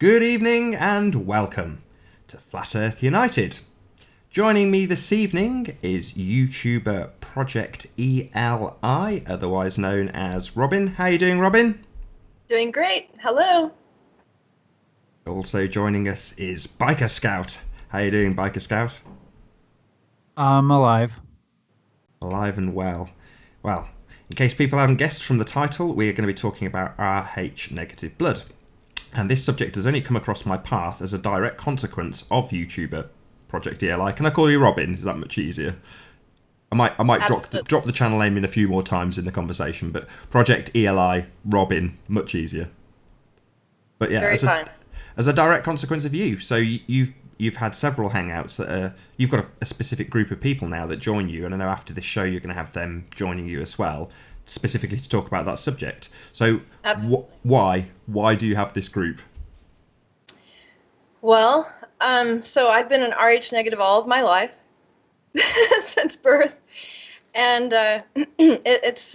Good evening and welcome to Flat Earth United. Joining me this evening is YouTuber Project E.L.I, otherwise known as Robin. How are you doing, Robin? Doing great. Hello. Also joining us is Biker Scout. How are you doing, Biker Scout? I'm alive. Alive and well. Well, in case people haven't guessed from the title, we are going to be talking about Rh negative blood. And this subject has only come across my path as a direct consequence of YouTuber Project E.L.I. Can I call you Robin? Is that much easier? I might drop the channel name in a few more times in the conversation, but Project E.L.I. Robin, much easier. But yeah, as a direct consequence of you. So you've had several hangouts that you've got a specific group of people now that join you, and I know after this show you're going to have them joining you as well, specifically to talk about that subject. So why do you have this group? Well, so I've been an Rh negative all of my life since birth, and it's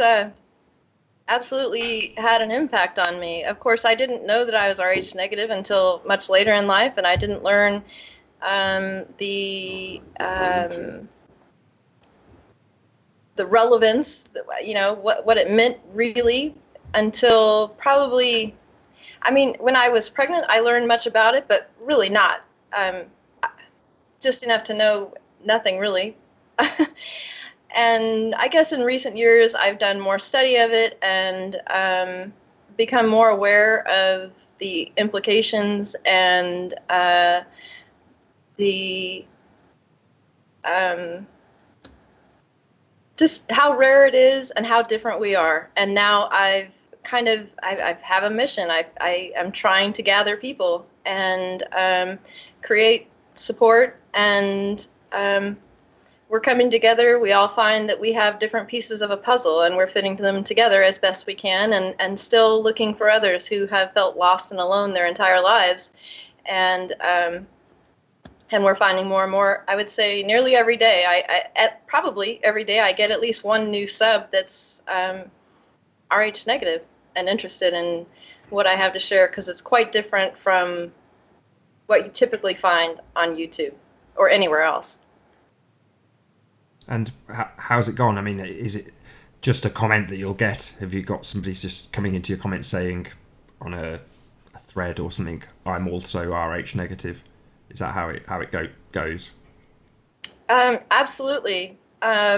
absolutely had an impact on me. Of course, I didn't know that I was Rh negative until much later in life, and I didn't learn the relevance, what it meant really until probably, when I was pregnant, I learned much about it, but really not. Just enough to know nothing really. And I guess in recent years, I've done more study of it and become more aware of the implications and the just how rare it is and how different we are. And now I have a mission. I am trying to gather people and create support, and we're coming together. We all find that we have different pieces of a puzzle, and we're fitting them together as best we can, and still looking for others who have felt lost and alone their entire lives. And we're finding more and more, I would say nearly every day, probably every day, I get at least one new sub that's Rh negative and interested in what I have to share, because it's quite different from what you typically find on YouTube or anywhere else. And how's it gone? Is it just a comment that you'll get? Have you got somebody just coming into your comments saying on a thread or something, I'm also Rh negative? Is that how it goes? Absolutely.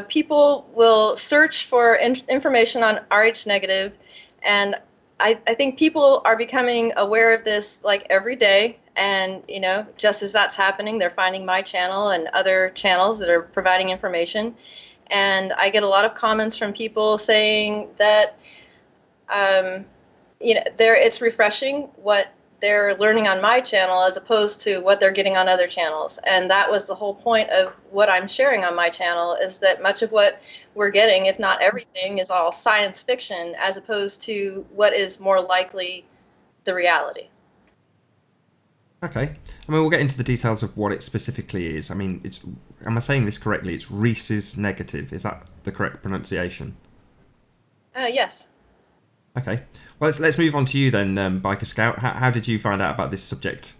People will search for information on Rh negative, and I think people are becoming aware of this like every day. And just as that's happening, they're finding my channel and other channels that are providing information. And I get a lot of comments from people saying that it's refreshing what they're learning on my channel as opposed to what they're getting on other channels. And that was the whole point of what I'm sharing on my channel, is that much of what we're getting, if not everything, is all science fiction as opposed to what is more likely the reality. Okay. We'll get into the details of what it specifically is. Am I saying this correctly? It's Rhesus negative. Is that the correct pronunciation? Yes. Okay. Well, let's move on to you then, Biker Scout. How did you find out about this subject?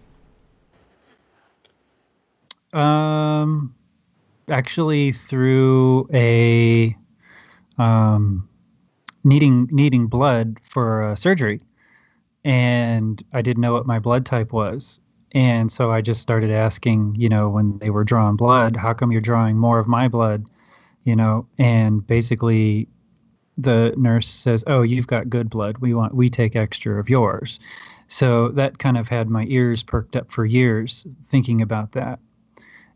Actually, through a needing blood for surgery, and I didn't know what my blood type was, and so I just started asking, when they were drawing blood, how come you're drawing more of my blood, and basically the nurse says, oh, you've got good blood. We take extra of yours. So that kind of had my ears perked up for years thinking about that.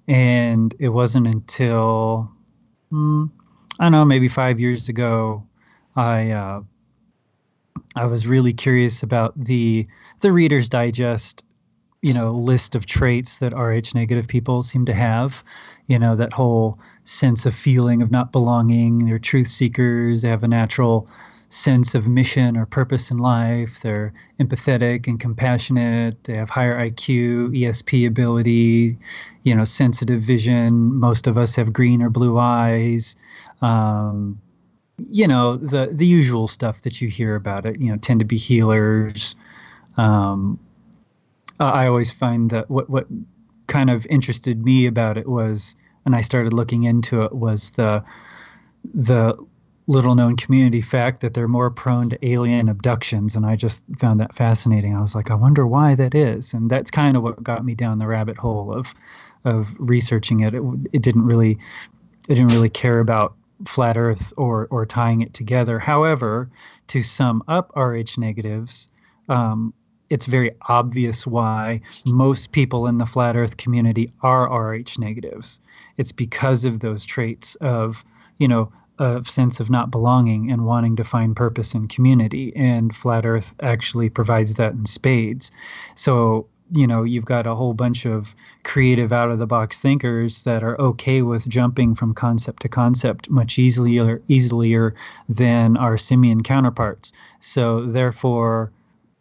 And it wasn't until, I don't know, maybe 5 years ago, I was really curious about the Reader's Digest, list of traits that Rh negative people seem to have. That whole sense of feeling of not belonging. They're truth seekers. They have a natural sense of mission or purpose in life. They're empathetic and compassionate. They have higher IQ, ESP ability, sensitive vision. Most of us have green or blue eyes. The usual stuff that you hear about it. Tend to be healers. I always find that what kind of interested me about it was, and I started looking into it, was the little known community fact that they're more prone to alien abductions, and I just found that fascinating. I was like, I wonder why that is, and that's kind of what got me down the rabbit hole of researching it. It didn't really care about flat Earth or tying it together. However, to sum up Rh negatives, it's very obvious why most people in the flat Earth community are Rh negatives. It's because of those traits of, a sense of not belonging and wanting to find purpose in community. And flat Earth actually provides that in spades. So, you've got a whole bunch of creative out of the box thinkers that are okay with jumping from concept to concept much easier than our simian counterparts. So therefore,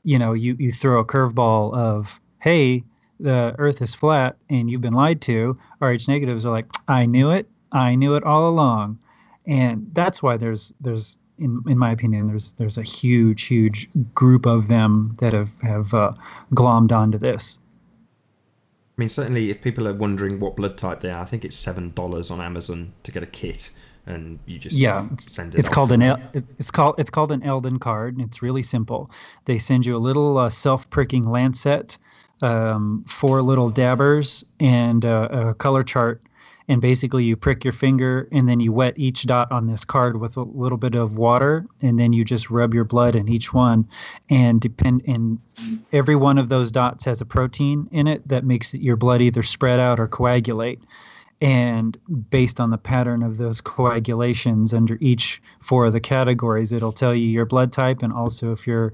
you throw a curveball of, hey, the Earth is flat and you've been lied to. Rh negatives are like, I knew it all along. And that's why there's in my opinion, there's a huge group of them that have glommed onto this. I mean, certainly, if people are wondering what blood type they are, I think it's $7 on Amazon to get a kit, and you just Yeah, send it it's off. called it's called an Eldon card, and it's really simple. They send you a little self-pricking lancet, 4 little dabbers, and a color chart. And basically, you prick your finger, and then you wet each dot on this card with a little bit of water, and then you just rub your blood in each one. And every one of those dots has a protein in it that makes your blood either spread out or coagulate. And based on the pattern of those coagulations under each 4 of the categories, it'll tell you your blood type and also if you're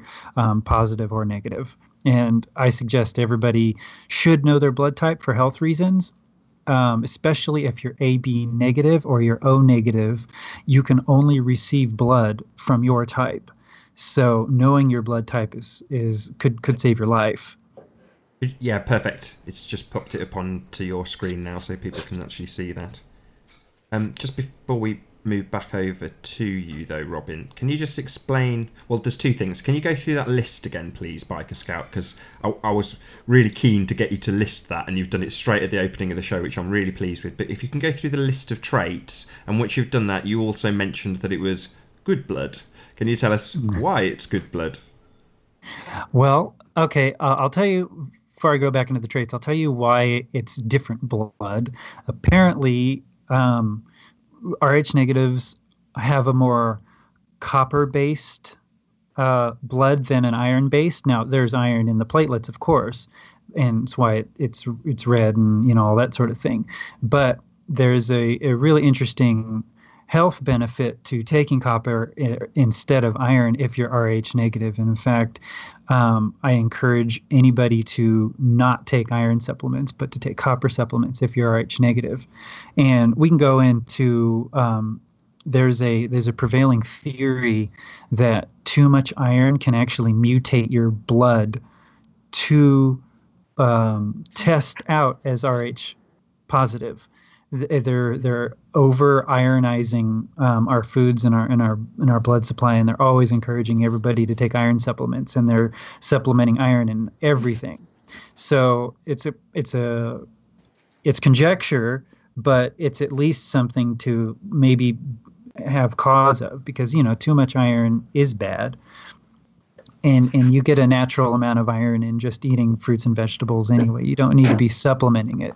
positive or negative. And I suggest everybody should know their blood type for health reasons. Especially if you're AB negative or you're O negative, you can only receive blood from your type. So knowing your blood type could save your life. Yeah, perfect. It's just popped it up onto your screen now, so people can actually see that. Just before we move back over to you, though, Robin, can you just explain? Well, there's 2 things. Can you go through that list again, please, Biker Scout? Because I was really keen to get you to list that, and you've done it straight at the opening of the show, which I'm really pleased with. But if you can go through the list of traits, and once you've done that, you also mentioned that it was good blood. Can you tell us why it's good blood? Well, okay, I'll tell you. Before I go back into the traits, I'll tell you why it's different blood. Apparently, Rh negatives have a more copper-based blood than an iron-based. Now, there's iron in the platelets, of course, and that's why it's red and all that sort of thing. But there's a really interesting health benefit to taking copper instead of iron if you're Rh negative. And in fact, I encourage anybody to not take iron supplements, but to take copper supplements if you're Rh negative. And we can go into there's a prevailing theory that too much iron can actually mutate your blood to test out as Rh positive. They're over ironizing our foods and our blood supply, and they're always encouraging everybody to take iron supplements, and they're supplementing iron in everything. So it's conjecture, but it's at least something to maybe have cause of, because too much iron is bad. And you get a natural amount of iron in just eating fruits and vegetables anyway. You don't need to be supplementing it.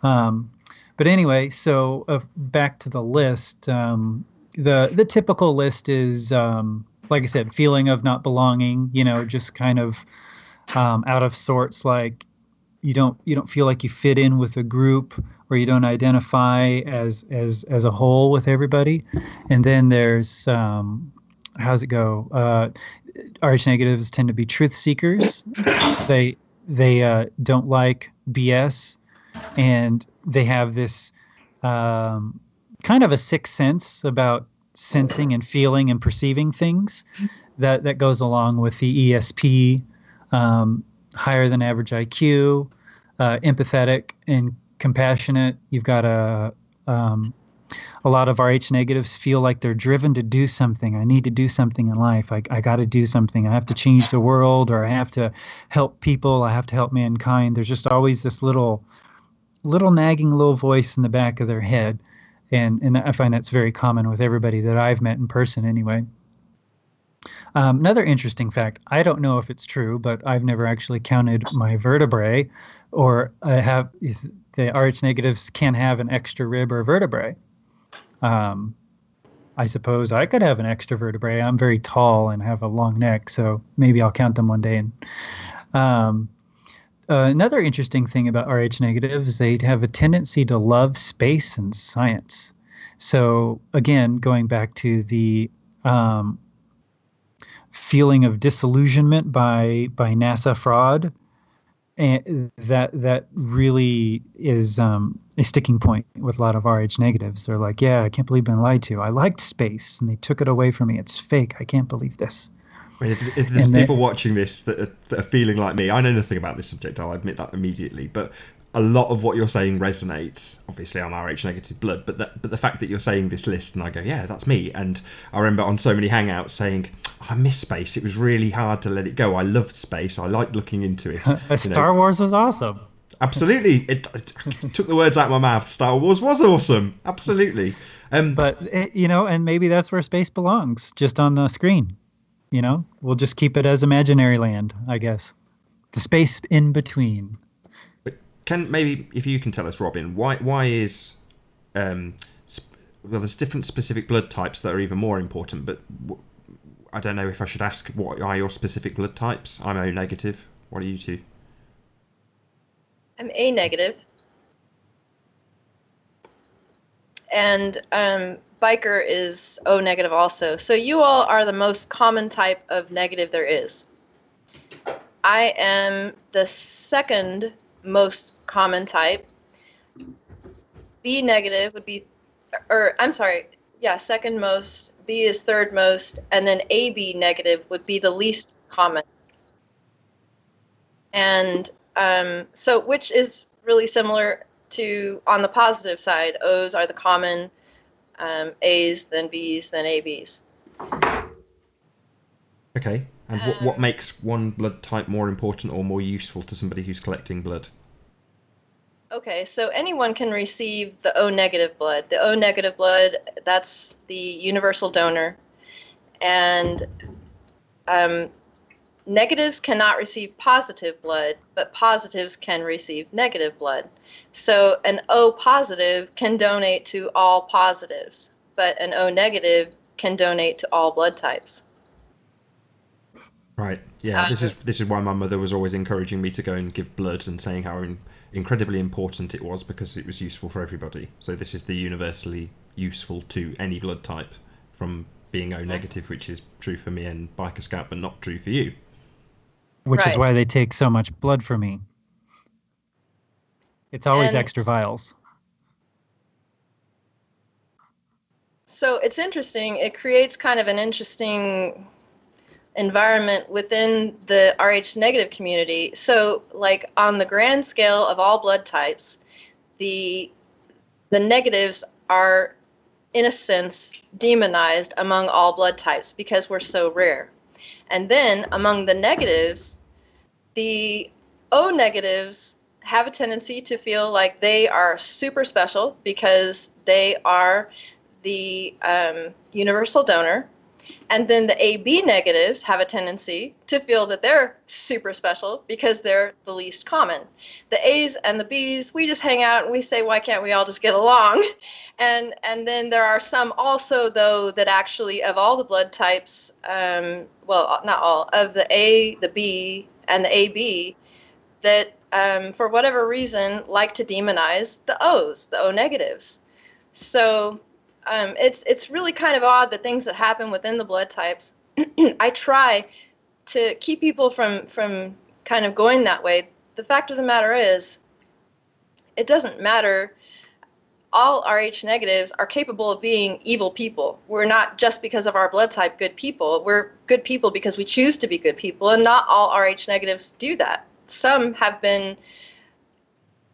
But anyway, so back to the list. The typical list is, like I said, feeling of not belonging. Just kind of out of sorts. Like you don't feel like you fit in with a group, or you don't identify as a whole with everybody. And then there's how's it go? Rh negatives tend to be truth seekers. They don't like BS. And they have this kind of a sixth sense about sensing and feeling and perceiving things that goes along with the ESP, higher than average IQ, empathetic and compassionate. You've got a A lot of Rh negatives feel like they're driven to do something. I need to do something in life. I got to do something. I have to change the world, or I have to help people. I have to help mankind. There's just always this little nagging little voice in the back of their head. And I find that's very common with everybody that I've met in person anyway. Another interesting fact, I don't know if it's true, but I've never actually counted my vertebrae, or the Rh negatives can have an extra rib or vertebrae. I suppose I could have an extra vertebrae. I'm very tall and have a long neck, so maybe I'll count them one day. And another interesting thing about Rh negatives, they have a tendency to love space and science. So again, going back to the feeling of disillusionment by NASA fraud, and that really is a sticking point with a lot of Rh negatives. They're like, yeah, I can't believe I've been lied to. I liked space, and they took it away from me. It's fake. I can't believe this. If there's people watching this that are feeling like me, I know nothing about this subject, I'll admit that immediately, but a lot of what you're saying resonates. Obviously, I'm Rh negative blood, but the fact that you're saying this list, and I go, yeah, that's me. And I remember on so many hangouts saying, I miss space. It was really hard to let it go. I loved space. I liked looking into it. Star Wars was awesome. Absolutely. It took the words out of my mouth. Star Wars was awesome. Absolutely. But, and maybe that's where space belongs, just on the screen. We'll just keep it as imaginary land, I guess. The space in between. Maybe if you can tell us, Robin, why is there's different specific blood types that are even more important, but I don't know if I should ask what are your specific blood types. I'm O negative. What are you two? I'm A negative. And Biker is O negative also. So you all are the most common type of negative there is. I am the second most common type. B negative would be, second most. B is third most, and then AB negative would be the least common. And so, which is really similar to on the positive side. O's are the common, A's, then B's, then AB's. Okay. And what makes one blood type more important or more useful to somebody who's collecting blood? Okay, so anyone can receive the O negative blood. The O negative blood, that's the universal donor. And negatives cannot receive positive blood, but positives can receive negative blood. So an O positive can donate to all positives, but an O negative can donate to all blood types. Right. Yeah. This is why my mother was always encouraging me to go and give blood and saying how incredibly important it was because it was useful for everybody. So this is the universally useful to any blood type, from being O negative, which is true for me and Biker Scout, but not true for you. Which is why they take so much blood from me. It's always extra vials. So it's interesting. It creates kind of an interesting environment within the Rh negative community. So like on the grand scale of all blood types, the negatives are in a sense demonized among all blood types because we're so rare. And then among the negatives, the O negatives have a tendency to feel like they are super special because they are the universal donor. And then the AB negatives have a tendency to feel that they're super special because they're the least common. The A's and the B's, we just hang out and we say, why can't we all just get along? And then there are some also, though, that actually of all the blood types, well, not all, of the A, the B, and the AB, that for whatever reason like to demonize the O's, the O negatives. So it's really kind of odd, the things that happen within the blood types. I try to keep people from kind of going that way. The fact of the matter is, it doesn't matter. All Rh negatives are capable of being evil people. We're not just because of our blood type good people. We're good people because we choose to be good people, and not all Rh negatives do that. Some have been,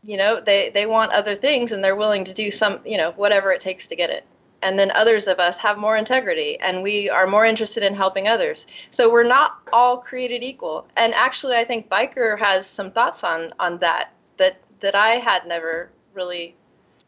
they want other things and they're willing to do some, whatever it takes to get it. and then others of us have more integrity, and we are more interested in helping others. So we're not all created equal. And actually, I think Biker has some thoughts on that I had never really.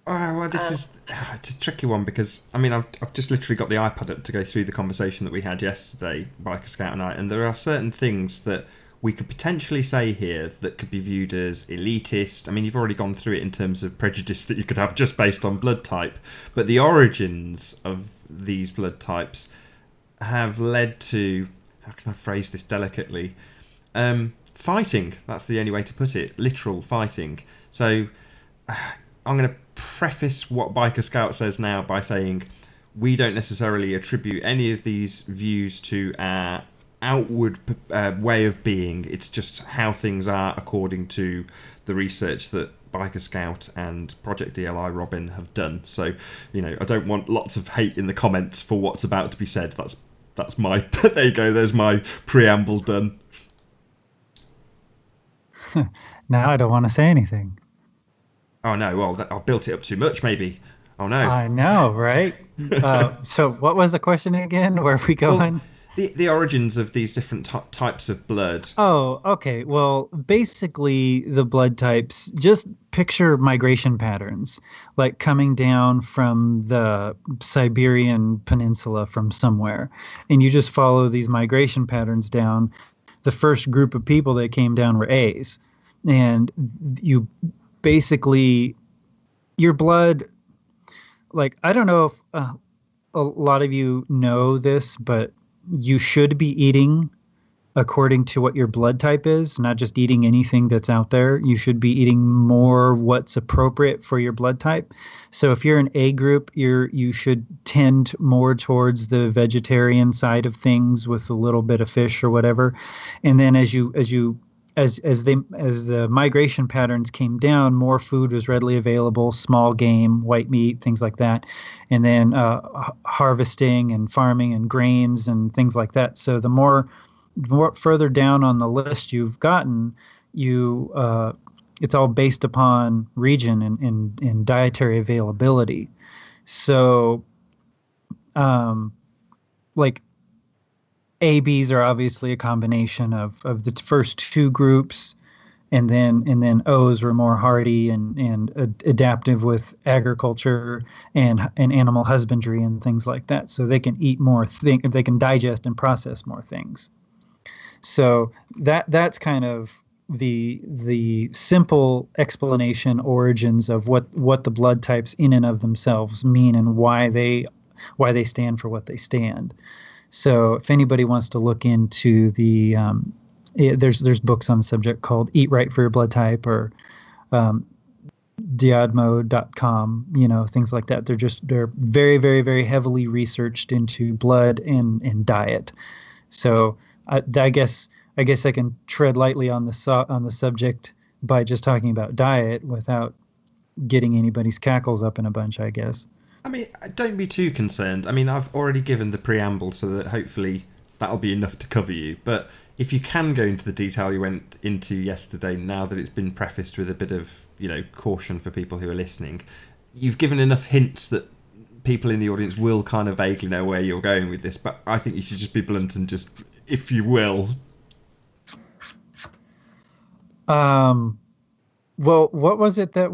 Oh, well, it's a tricky one because, I mean, I've just literally got the iPad up to go through the conversation that we had yesterday, Biker Scout and I, and there are certain things that we could potentially say here that could be viewed as elitist. I mean, you've already gone through it in terms of prejudice that you could have just based on blood type, but the origins of these blood types have led to, how can I phrase this delicately? Fighting. That's the only way to put it. Literal fighting. So I'm going to preface what Biker Scout says now by saying we don't necessarily attribute any of these views to our outward way of being. It's just how things are according to the research that Biker Scout and Project E.L.I. Robin have done. So, I don't want lots of hate in the comments for what's about to be said. That's my there you go, there's my preamble done. Now I don't want to say anything. Oh no, well, I've built it up too much maybe. Oh no. I know, right? So what was the question again? Where are we going? Well, the origins of these different types of blood. Oh, okay. Well, basically, the blood types, just picture migration patterns, like coming down from the Siberian Peninsula from somewhere. And you just follow these migration patterns down. The first group of people that came down were A's. And you basically, your blood, like, I don't know if a lot of you know this, but you should be eating according to what your blood type is, not just eating anything that's out there. You should be eating more what's appropriate for your blood type. So if you're an A group, you should tend more towards the vegetarian side of things with a little bit of fish or whatever. And then as the migration patterns came down, more food was readily available, small game, white meat, things like that, and then harvesting and farming and grains and things like that. So the more further down on the list you've gotten, it's all based upon region and dietary availability. So, like, ABs are obviously a combination of the first two groups, and then O's were more hardy and adaptive with agriculture and animal husbandry and things like that. So they can eat more they can digest and process more things. So that's kind of the simple explanation, origins of what the blood types in and of themselves mean and why they stand for what they stand. So if anybody wants to look into there's books on the subject called Eat Right for Your Blood Type or diadmo.com, things like that. They're very, very, very heavily researched into blood and diet. So I guess I can tread lightly on the subject by just talking about diet without getting anybody's cackles up in a bunch, I guess. I mean, don't be too concerned. I mean, I've already given the preamble so that hopefully that'll be enough to cover you. But if you can go into the detail you went into yesterday, now that it's been prefaced with a bit of, caution for people who are listening, you've given enough hints that people in the audience will kind of vaguely know where you're going with this. But I think you should just be blunt and just, if you will. Well, what was it that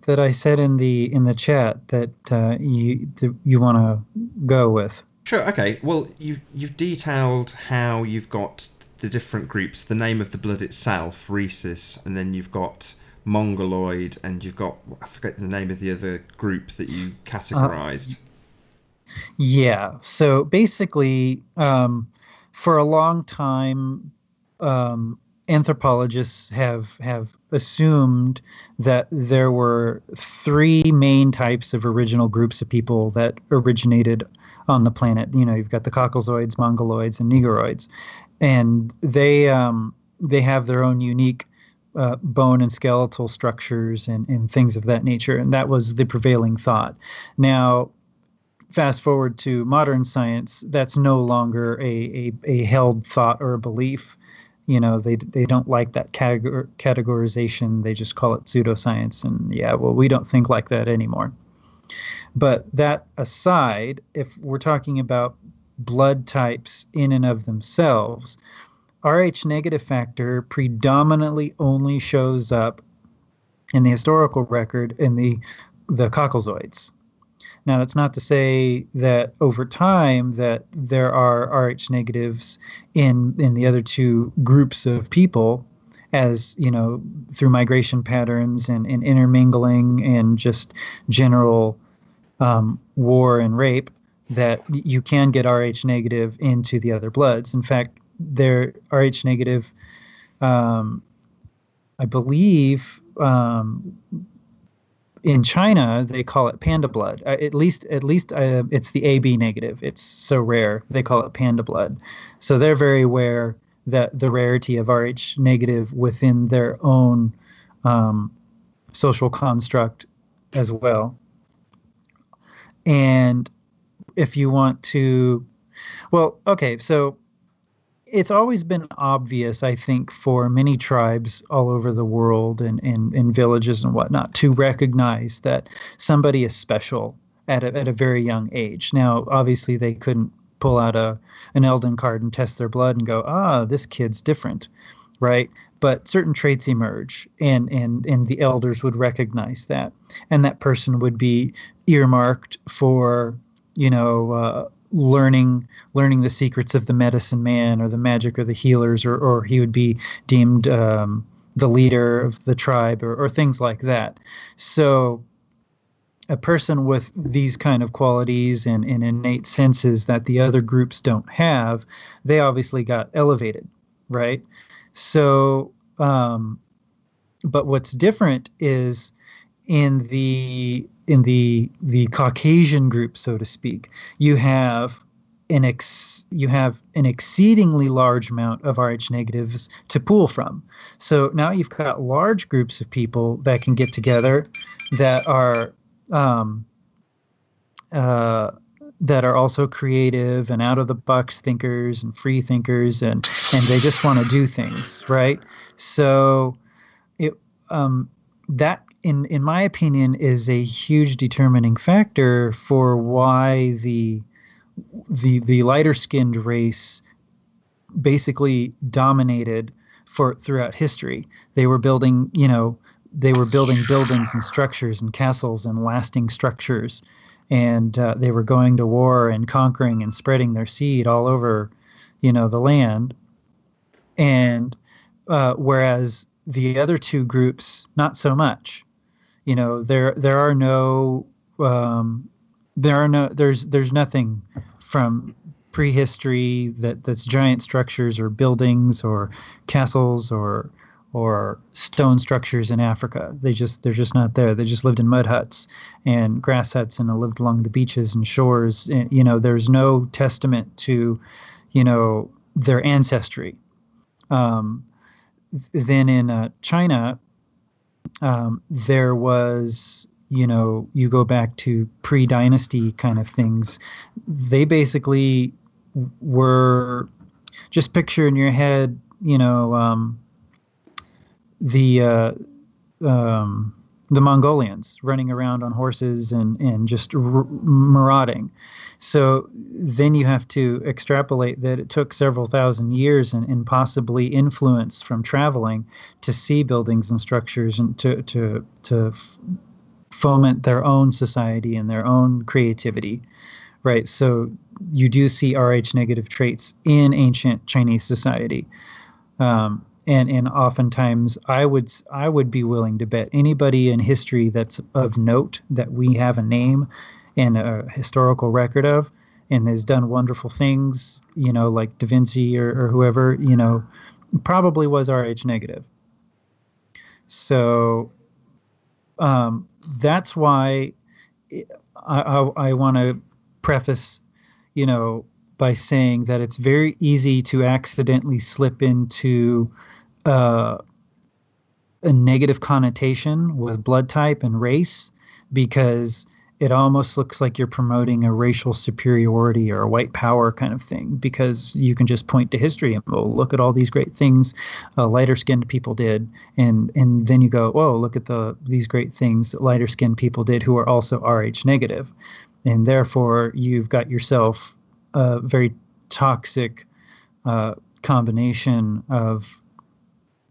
that I said in the chat that you want to go with? Sure. Okay. Well, you've detailed how you've got the different groups, the name of the blood itself, rhesus, and then you've got mongoloid, and you've got, I forget the name of the other group that you categorized. Yeah. So basically, for a long time, anthropologists have assumed that there were three main types of original groups of people that originated on the planet. You've got the caucasoids, mongoloids, and negroids, and they have their own unique bone and skeletal structures and things of that nature, and that was the prevailing thought. Now, fast forward to modern science, that's no longer a held thought or a belief. They don't like that categorization. They just call it pseudoscience. And we don't think like that anymore. But that aside, if we're talking about blood types in and of themselves, Rh negative factor predominantly only shows up in the historical record in the Caucasoids. Now, that's not to say that over time that there are Rh negatives in the other two groups of people, as you know, through migration patterns and intermingling and just general war and rape, that you can get Rh negative into the other bloods. In fact, they're Rh negative, I believe. In China, they call it panda blood. At least, it's the AB negative. It's so rare they call it panda blood. So they're very aware that the rarity of Rh negative within their own social construct as well. And if you want to, well, okay, so it's always been obvious, I think, for many tribes all over the world and in villages and whatnot to recognize that somebody is special at a very young age. Now, obviously, they couldn't pull out an Eldon card and test their blood and go, this kid's different, right? But certain traits emerge, and the elders would recognize that, and that person would be earmarked for, learning the secrets of the medicine man or the magic or the healers, or he would be deemed the leader of the tribe or things like that. So a person with these kind of qualities and innate senses that the other groups don't have, they obviously got elevated, right? So, but what's different is in the Caucasian group, so to speak, you have an exceedingly large amount of Rh negatives to pull from. So now you've got large groups of people that can get together that are also creative and out of the box thinkers and free thinkers, and they just want to do things, right? So that in my opinion is a huge determining factor for why the lighter skinned race basically dominated throughout history. They were building buildings and structures and castles and lasting structures, and they were going to war and conquering and spreading their seed all over, the land. And whereas the other two groups, not so much. There's nothing from prehistory that's giant structures or buildings or castles or stone structures in Africa. They're just not there. They just lived in mud huts and grass huts and lived along the beaches and shores. And, there's no testament to, their ancestry. Then in China, there was, you go back to pre-dynasty kind of things. They basically were, just picture in your head, the Mongolians running around on horses and just marauding. So then you have to extrapolate that it took several thousand years and possibly influence from traveling to see buildings and structures and to foment their own society and their own creativity, right? So you do see Rh negative traits in ancient Chinese society. And oftentimes I would be willing to bet anybody in history that's of note that we have a name and a historical record of and has done wonderful things, like Da Vinci or whoever, probably was Rh negative. So that's why I want to preface, by saying that it's very easy to accidentally slip into a negative connotation with blood type and race, because it almost looks like you're promoting a racial superiority or a white power kind of thing, because you can just point to history and, oh, look at all these great things lighter skinned people did, and then you go, oh, look at these great things that lighter skinned people did who are also Rh negative, and therefore you've got yourself a very toxic combination of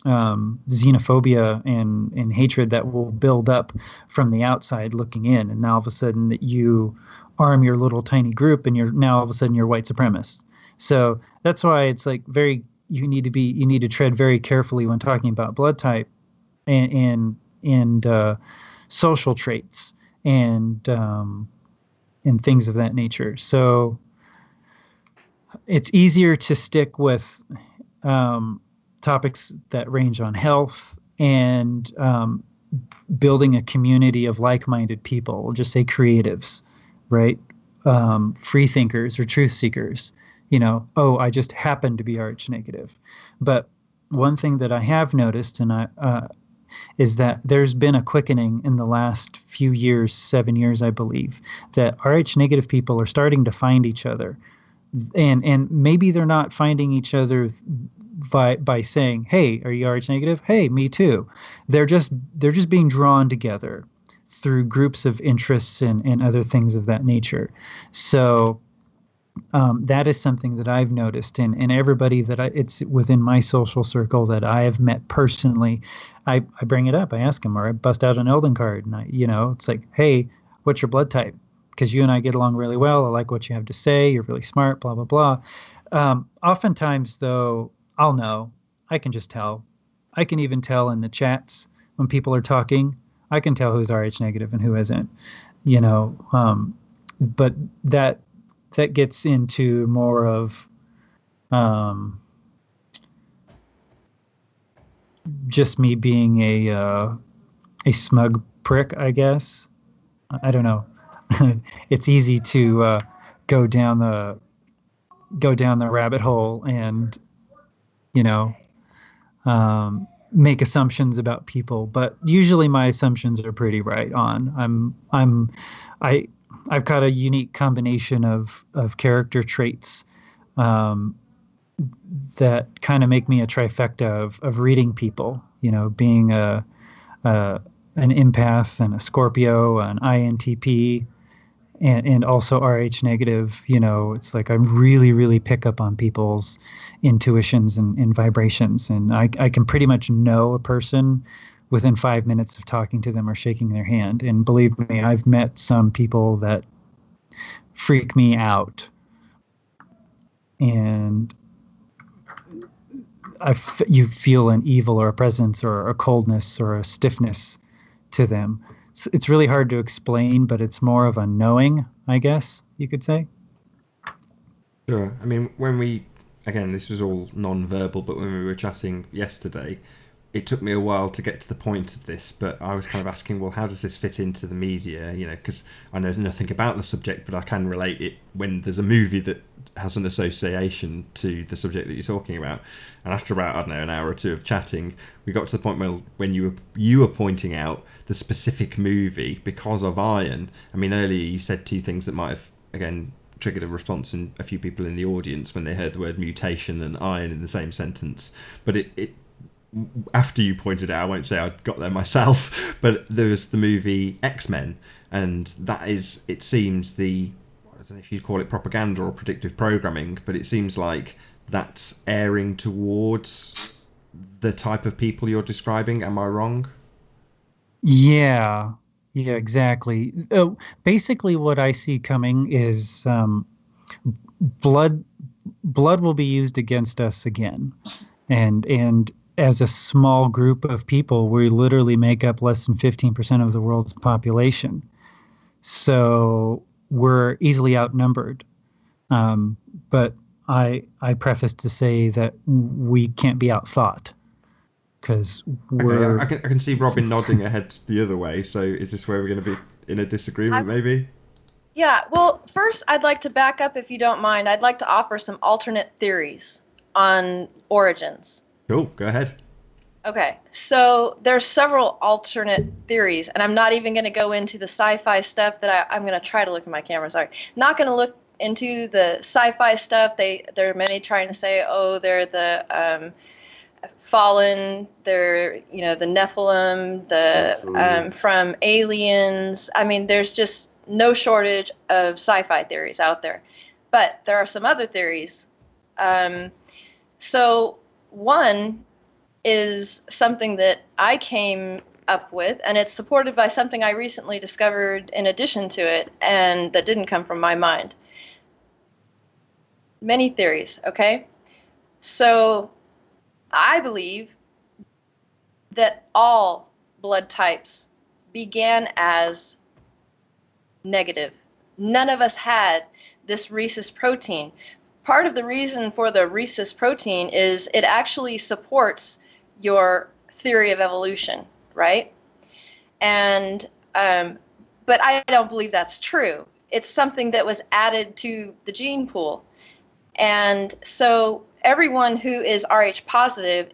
xenophobia and hatred that will build up from the outside looking in. And now all of a sudden that you arm your little tiny group, and now all of a sudden you're white supremacist. So that's why it's like you need to tread very carefully when talking about blood type and social traits and things of that nature. So it's easier to stick with topics that range on health and building a community of like-minded people. We'll just say creatives, right? Free thinkers or truth seekers. Oh, I just happen to be Rh negative. But one thing that I have noticed, is that there's been a quickening in the last few years, 7 years, I believe, that Rh negative people are starting to find each other. And maybe they're not finding each other by saying, hey, are you Rh negative? Hey, me too. They're just being drawn together through groups of interests and other things of that nature. So that is something that I've noticed, and everybody it's within my social circle that I have met personally, I bring it up. I ask them, or I bust out an Elden card, and it's like, hey, what's your blood type? Because you and I get along really well. I like what you have to say. You're really smart, blah, blah, blah. Oftentimes, though, I'll know. I can just tell. I can even tell in the chats when people are talking. I can tell who's Rh negative and who isn't. But that gets into more of just me being a smug prick, I guess. I don't know. It's easy to go down the rabbit hole and make assumptions about people, but usually my assumptions are pretty right on. I've got a unique combination of character traits that kind of make me a trifecta of reading people. Being an empath and a Scorpio, an INTP, and also Rh negative. It's like I really, really pick up on people's intuitions and vibrations, and I can pretty much know a person within 5 minutes of talking to them or shaking their hand. And believe me, I've met some people that freak me out, and you feel an evil or a presence or a coldness or a stiffness to them. It's really hard to explain, but it's more of a knowing, I guess you could say. Sure. I mean, again, this was all non-verbal, but when we were chatting yesterday, it took me a while to get to the point of this, but I was kind of asking, well, how does this fit into the media? Because I know nothing about the subject, but I can relate it when there's a movie that has an association to the subject that you're talking about. And after about, I don't know, an hour or two of chatting, we got to the point where when you were pointing out the specific movie because of iron. I mean, earlier you said two things that might have, again, triggered a response in a few people in the audience when they heard the word mutation and iron in the same sentence. But it after you pointed out, I won't say I got there myself, but there was the movie X-Men, and that is, it seems, I don't know if you'd call it propaganda or predictive programming, but it seems like that's airing towards the type of people you're describing. Am I wrong? Yeah, exactly. Basically, what I see coming is blood will be used against us again, and as a small group of people, we literally make up less than 15% of the world's population. So we're easily outnumbered. But I preface to say that we can't be outthought, because we're... Okay, I can see Robin nodding ahead the other way. So is this where we're going to be in a disagreement, maybe? Yeah, well, first I'd like to back up, if you don't mind. I'd like to offer some alternate theories on origins. Cool, go ahead. Okay, so there's several alternate theories, and I'm not even going to go into the sci-fi stuff that I'm going to try to look at my camera. Sorry, not going to look into the sci-fi stuff. There are many trying to say, oh, they're the fallen, they're the Nephilim, the from aliens. I mean, there's just no shortage of sci-fi theories out there, but there are some other theories. So one is something that I came up with, and it's supported by something I recently discovered in addition to it, and that didn't come from my mind. Many theories, okay? So I believe that all blood types began as negative. None of us had this rhesus protein. Part of the reason for the rhesus protein is it actually supports your theory of evolution, right? And but I don't believe that's true. It's something that was added to the gene pool. And so everyone who is Rh positive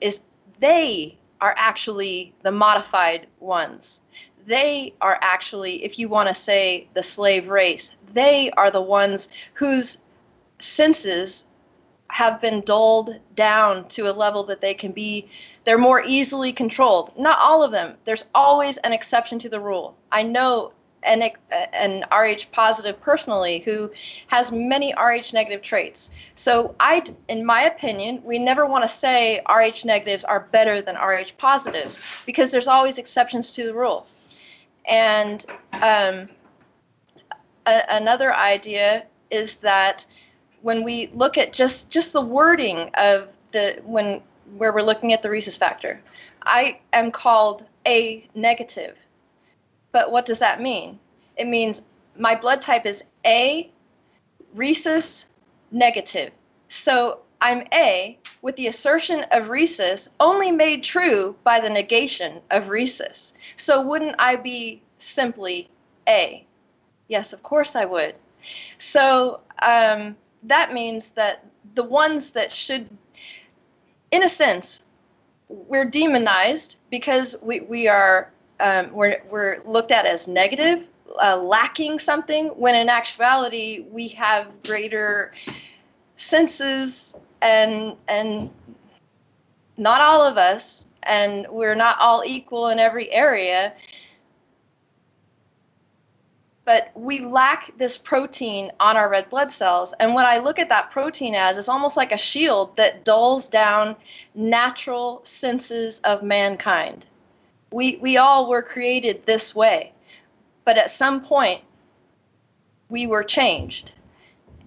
they are actually the modified ones. They are actually, if you want to say the slave race, they are the ones whose senses have been dulled down to a level that they're more easily controlled. Not all of them. There's always an exception to the rule. I know an Rh positive personally who has many Rh negative traits. So in my opinion, we never want to say Rh negatives are better than Rh positives because there's always exceptions to the rule. And another idea is that when we look at just the wording of where we're looking at the rhesus factor, I am called A negative. But what does that mean? It means my blood type is A, rhesus, negative. So I'm A with the assertion of rhesus only made true by the negation of rhesus. So wouldn't I be simply A? Yes, of course I would. So that means that the ones that should, in a sense, we're demonized because we're looked at as negative, lacking something, when in actuality we have greater senses and not all of us, and we're not all equal in every area. But we lack this protein on our red blood cells. And what I look at that protein as, it's almost like a shield that dulls down natural senses of mankind. We all were created this way. But at some point, we were changed.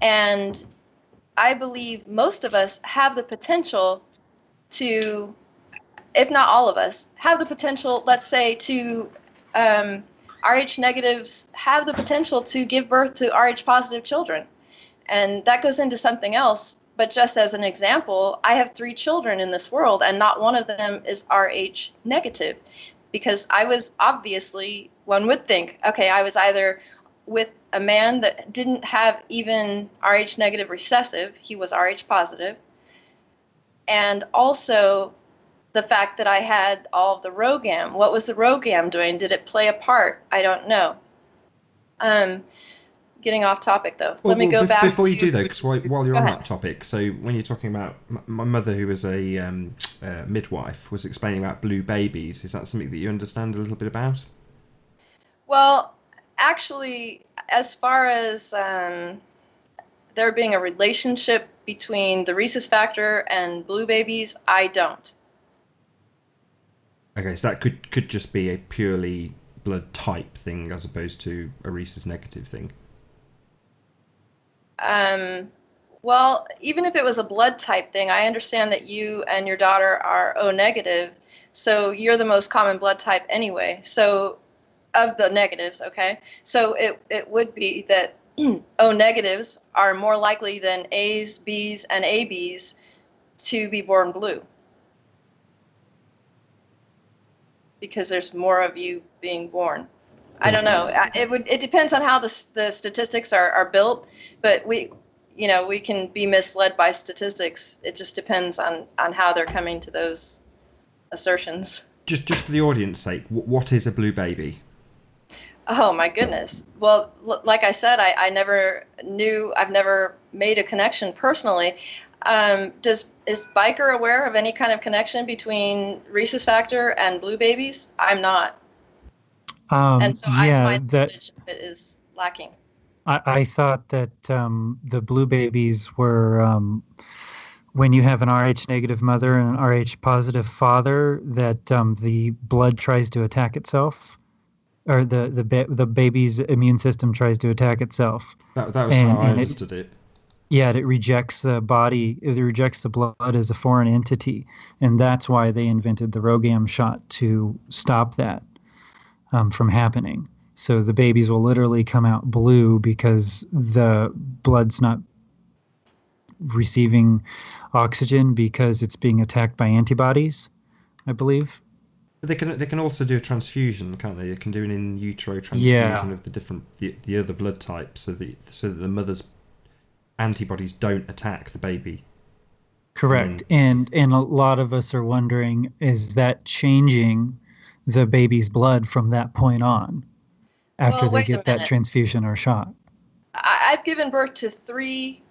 And I believe most of us have the potential to, if not all of us, have the potential, let's say, to Rh negatives have the potential to give birth to Rh positive children. And that goes into something else. But just as an example, I have 3 children in this world, and not one of them is Rh negative. Because I was obviously, one would think, okay, I was either with a man that didn't have even Rh negative recessive, he was Rh positive, and also the fact that I had all of the ROGAM. What was the ROGAM doing? Did it play a part? I don't know. Getting off topic though. Well, Let me go back before you to, do though, because while you're Go on ahead. that topic, so when you're talking about my mother, who was a midwife, was explaining about blue babies. Is that something that you understand a little bit about? Well, actually, as far as there being a relationship between the rhesus factor and blue babies, I don't. Okay, so that could just be a purely blood type thing as opposed to a rhesus negative thing. Well, even if it was a blood type thing, I understand that you and your daughter are O negative, so you're the most common blood type anyway. So of the negatives, okay? So it would be that O negatives are more likely than A's, B's, and AB's to be born blue, because there's more of you being born. I don't know. It depends on how the statistics are built, but we can be misled by statistics. It just depends on how they're coming to those assertions. Just for the audience sake, what is a blue baby? Oh my goodness. Well, like I said, I never knew. I've never made a connection personally. Is Biker aware of any kind of connection between rhesus factor and blue babies? I'm not, and so Yeah, my knowledge of it is lacking. I thought that the blue babies were when you have an Rh negative mother and an Rh positive father, that the blood tries to attack itself, or the baby's immune system tries to attack itself, That was how I and understood it. yeah, it rejects the body, it rejects the blood as a foreign entity, and that's why they invented the ROGAM shot, to stop that from happening. So the babies will literally come out blue because the blood's not receiving oxygen because it's being attacked by antibodies, I believe. They can also do a transfusion, can't they? They can do an in utero Yeah, transfusion of the other blood types, so that the mother's antibodies don't attack the baby. correct. And a lot of us are wondering, is that changing the baby's blood from that point on after Well, they wait a get that minute. transfusion or shot? I've given birth to 3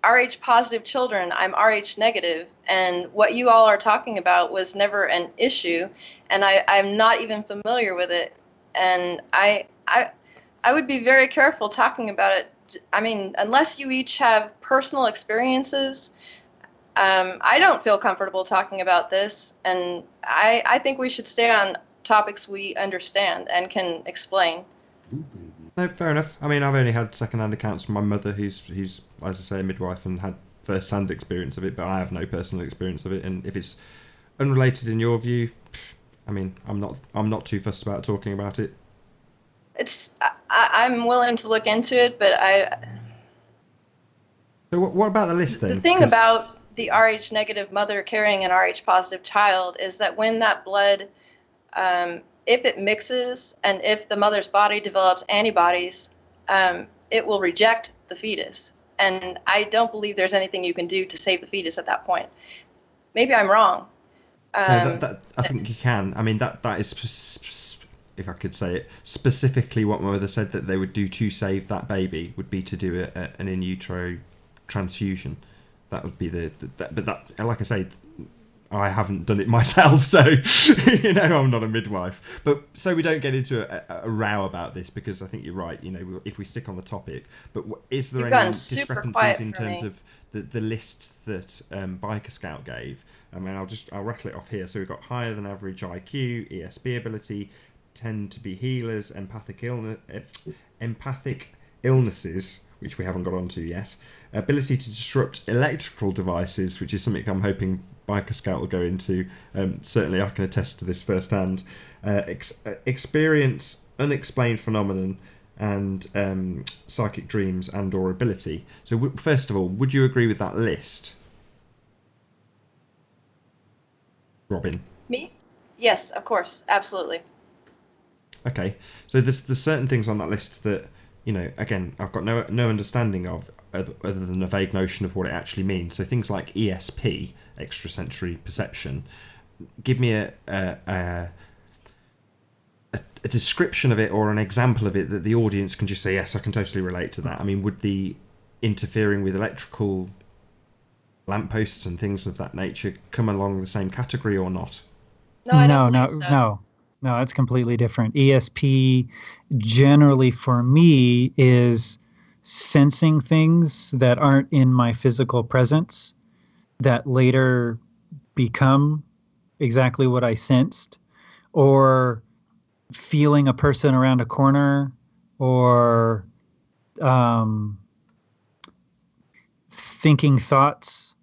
Rh positive children. I'm Rh negative, and what you all are talking about was never an issue, and I'm not even familiar with it. And I would be very careful talking about it. I mean, unless you each have personal experiences, I don't feel comfortable talking about this, and I think we should stay on topics we understand and can explain. No, fair enough. I mean, I've only had second-hand accounts from my mother, who's as I say, a midwife and had first-hand experience of it, but I have no personal experience of it. And if it's unrelated in your view, I mean, I'm not too fussed about talking about it. I'm willing to look into it, but So what about the list then? the thing about the Rh negative mother carrying an Rh positive child is that when that blood, if it mixes and if the mother's body develops antibodies, it will reject the fetus. And I don't believe there's anything you can do to save the fetus at that point. Maybe I'm wrong. No, I think you can. I mean, that is, if I could say it, specifically what my mother said that they would do to save that baby would be to do an in utero transfusion. That would be but that, like I say, I haven't done it myself, so I'm not a midwife. But so we don't get into a row about this, because I think you're right. If we stick on the topic, but is there any discrepancies in terms of the list that Biker Scout gave? I mean, I'll rattle it off here. So we've got higher than average IQ, ESP ability, tend to be healers, empathic illnesses, which we haven't got onto yet, ability to disrupt electrical devices, which is something I'm hoping Biker Scout will go into. Certainly I can attest to this firsthand. Experience unexplained phenomenon, and psychic dreams and or ability. So first of all, would you agree with that list, Robin? Me? Yes, of course, absolutely. Okay, so there's certain things on that list that, again, I've got no understanding of, other than a vague notion of what it actually means. So things like ESP, extrasensory perception. Give me a description of it, or an example of it that the audience can just say, yes, I can totally relate to that. I mean, would the interfering with electrical lampposts and things of that nature come along the same category or not? No, I don't No, believe so. no, it's completely different. ESP generally for me is sensing things that aren't in my physical presence that later become exactly what I sensed, or feeling a person around a corner, or thinking thoughts,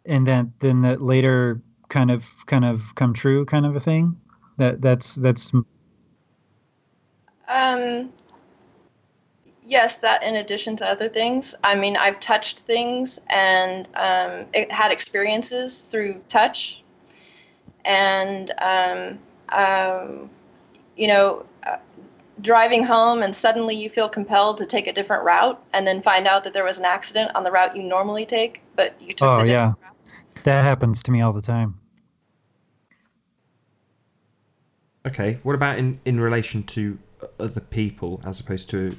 and then that later kind of come true, kind of a thing. That's Um, yes, that in addition to other things. I mean, I've touched things and had experiences through touch, and you know, driving home and suddenly you feel compelled to take a different route, and then find out that there was an accident on the route you normally take, but you took oh the different yeah, route. that happens to me all the time. Okay. What about in relation to other people, as opposed to?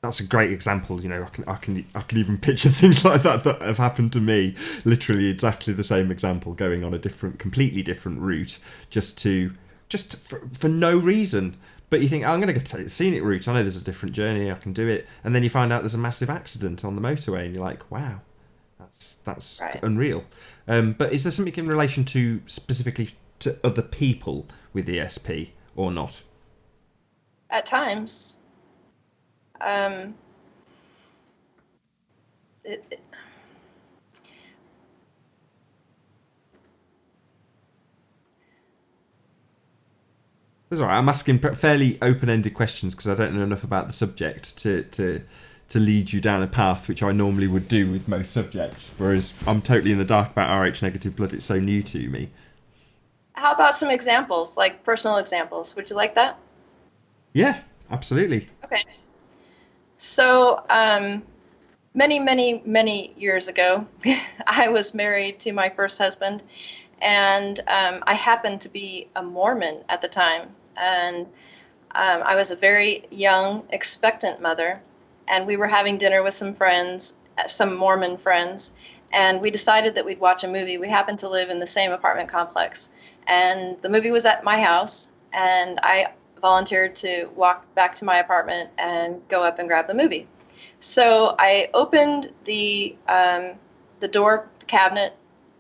That's a great example. You know, I can even picture things like that have happened to me. Literally exactly the same example, going on a completely different route, for no reason. But you think, I'm going to go take the scenic route. I know there's a different journey. I can do it. And then you find out there's a massive accident on the motorway, and you're like, wow, that's Right. unreal. But is there something in relation to specifically to other people with ESP or not? At times. Um, it, it- That's all right. I'm asking fairly open-ended questions because I don't know enough about the subject to lead you down a path which I normally would do with most subjects. Whereas I'm totally in the dark about Rh negative blood. It's so new to me. how about some examples, like personal examples? Would you like that? Yeah, absolutely. Okay. So, many, many, many years ago, I was married to my first husband, and I happened to be a Mormon at the time. And I was a very young, expectant mother, and we were having dinner with some friends, some Mormon friends, and we decided that we'd watch a movie. We happened to live in the same apartment complex, and the movie was at my house, and I volunteered to walk back to my apartment and go up and grab the movie. So I opened the door cabinet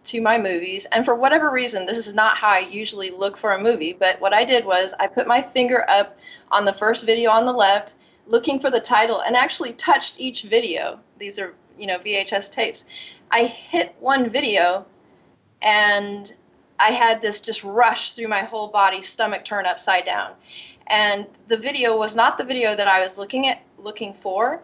to my movies, and for whatever reason, this is not how I usually look for a movie, but what I did was I put my finger up on the first video on the left, looking for the title, and actually touched each video. These are, VHS tapes. I hit one video, and I had this just rush through my whole body, stomach turn upside down. And the video was not the video that I was looking for.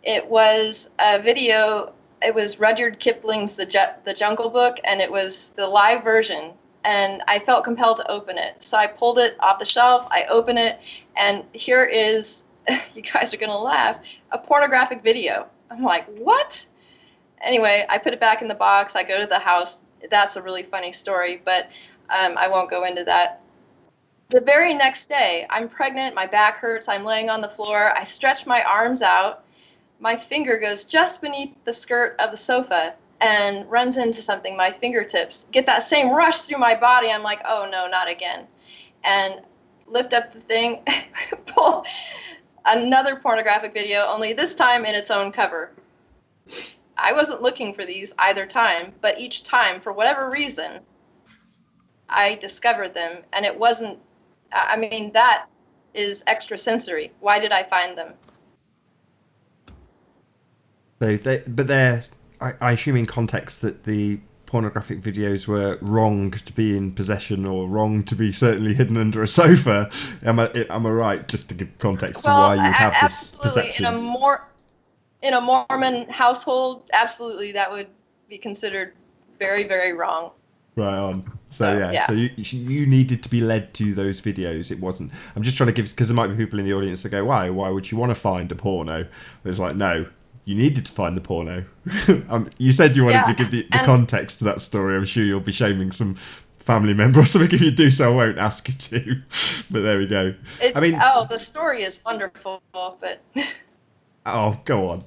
It was a video. It was Rudyard Kipling's The Jungle Book, and it was the live version. And I felt compelled to open it. So I pulled it off the shelf, I opened it, and here is, you guys are going to laugh, a pornographic video. I'm like, what? Anyway, I put it back in the box. I go to the house. That's a really funny story, but I won't go into that. The very next day, I'm pregnant. My back hurts. I'm laying on the floor. I stretch my arms out. My finger goes just beneath the skirt of the sofa and runs into something, my fingertips. Get that same rush through my body. I'm like, oh no, not again. And lift up the thing, pull another pornographic video, only this time in its own cover. I wasn't looking for these either time, but each time, for whatever reason, I discovered them. And it wasn't, that is extrasensory. Why did I find them? So I assume in context that the pornographic videos were wrong to be in possession or wrong to be certainly hidden under a sofa. Am I right? Just to give context to why you would have this perception. In a Mormon household, absolutely, that would be considered very, very wrong. Right on. So you needed to be led to those videos. It wasn't. I'm just trying to give, because there might be people in the audience that go, "Why would you want to find a porno?" But it's like, no, you needed to find the porno. You said you wanted to give the context to that story. I'm sure you'll be shaming some family member or something if you do, so I won't ask you to. But there we go. The story is wonderful, but oh, go on.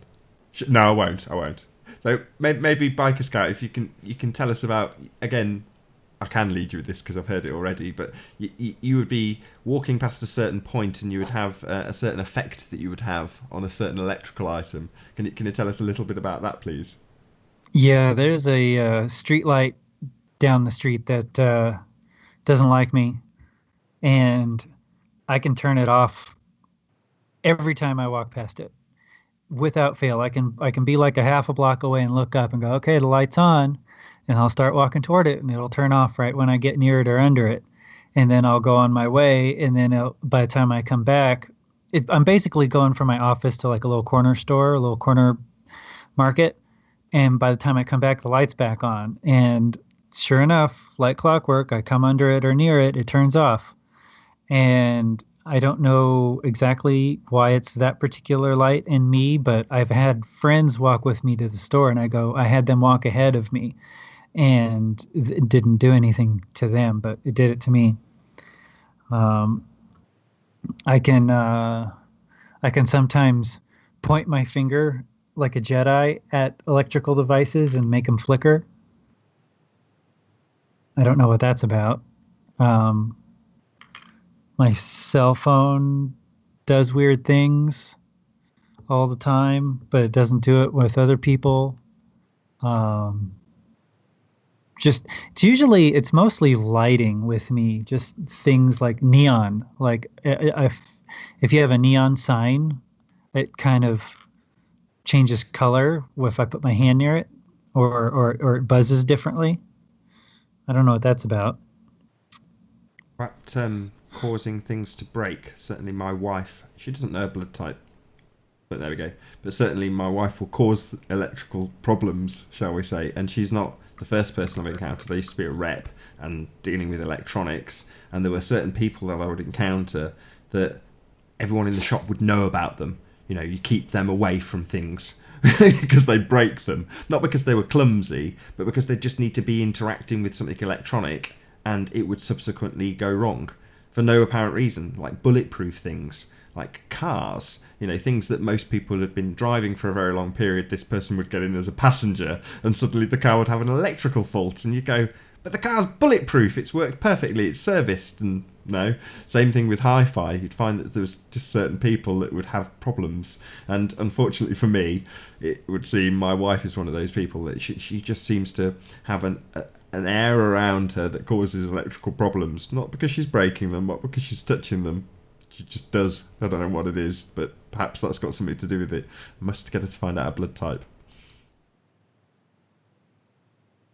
No, I won't. So maybe Biker Scout, if you can tell us about, again, I can lead you with this because I've heard it already, but you would be walking past a certain point and you would have a certain effect that you would have on a certain electrical item. Can you tell us a little bit about that, please? Yeah, there's a street light down the street that doesn't like me, and I can turn it off every time I walk past it. Without fail, I can be like a half a block away and look up and go, okay, the light's on, and I'll start walking toward it, and it'll turn off right when I get near it or under it, and then I'll go on my way, and then by the time I come back, I'm basically going from my office to like a little corner store, a little corner market, and by the time I come back, the light's back on, and sure enough, like clockwork, I come under it or near it, it turns off, and I don't know exactly why it's that particular light in me, but I've had friends walk with me to the store, and I had them walk ahead of me, and it didn't do anything to them, but it did it to me. Um, I can I can sometimes point my finger like a Jedi at electrical devices and make them flicker. I don't know what that's about. Um, my cell phone does weird things all the time, but it doesn't do it with other people. Um, just it's mostly lighting with me, just things like neon. Like if you have a neon sign, it kind of changes color if I put my hand near it, or it buzzes differently. I don't know what that's about. But causing things to break. Certainly, my wife. She doesn't know her blood type, but there we go. But certainly, my wife will cause electrical problems, shall we say? And she's not the first person I've encountered. I used to be a rep and dealing with electronics, and there were certain people that I would encounter that everyone in the shop would know about them. You know, you keep them away from things because they break them. Not because they were clumsy, but because they just need to be interacting with something electronic and it would subsequently go wrong for no apparent reason, like bulletproof things, like cars, you know, things that most people had been driving for a very long period. This person would get in as a passenger and suddenly the car would have an electrical fault and you go, but the car's bulletproof, it's worked perfectly, it's serviced. And no, same thing with hi-fi. You'd find that there was just certain people that would have problems, and unfortunately for me, it would seem my wife is one of those people that she just seems to have an air around her that causes electrical problems, not because she's breaking them, not because she's touching them. She just does. I don't know what it is, but perhaps that's got something to do with it. I must get her to find out her blood type.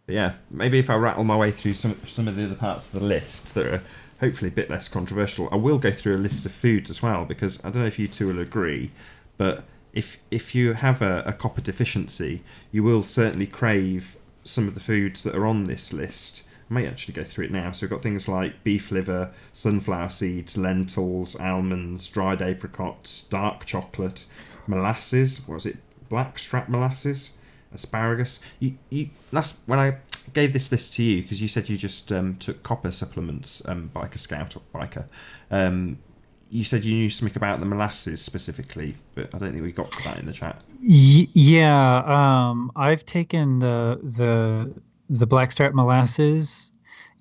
But yeah, maybe if I rattle my way through some of the other parts of the list that are hopefully a bit less controversial, I will go through a list of foods as well, because I don't know if you two will agree, but if you have a copper deficiency, you will certainly crave some of the foods that are on this list. I may actually go through it now. So we've got things like beef liver, sunflower seeds, lentils, almonds, dried apricots, dark chocolate, molasses. What was it? Blackstrap molasses, asparagus. You last when I gave this list to you because you said you just took copper supplements, biker scout or biker. You said you knew something about the molasses specifically, but I don't think we got to that in the chat. Yeah, I've taken the blackstrap molasses,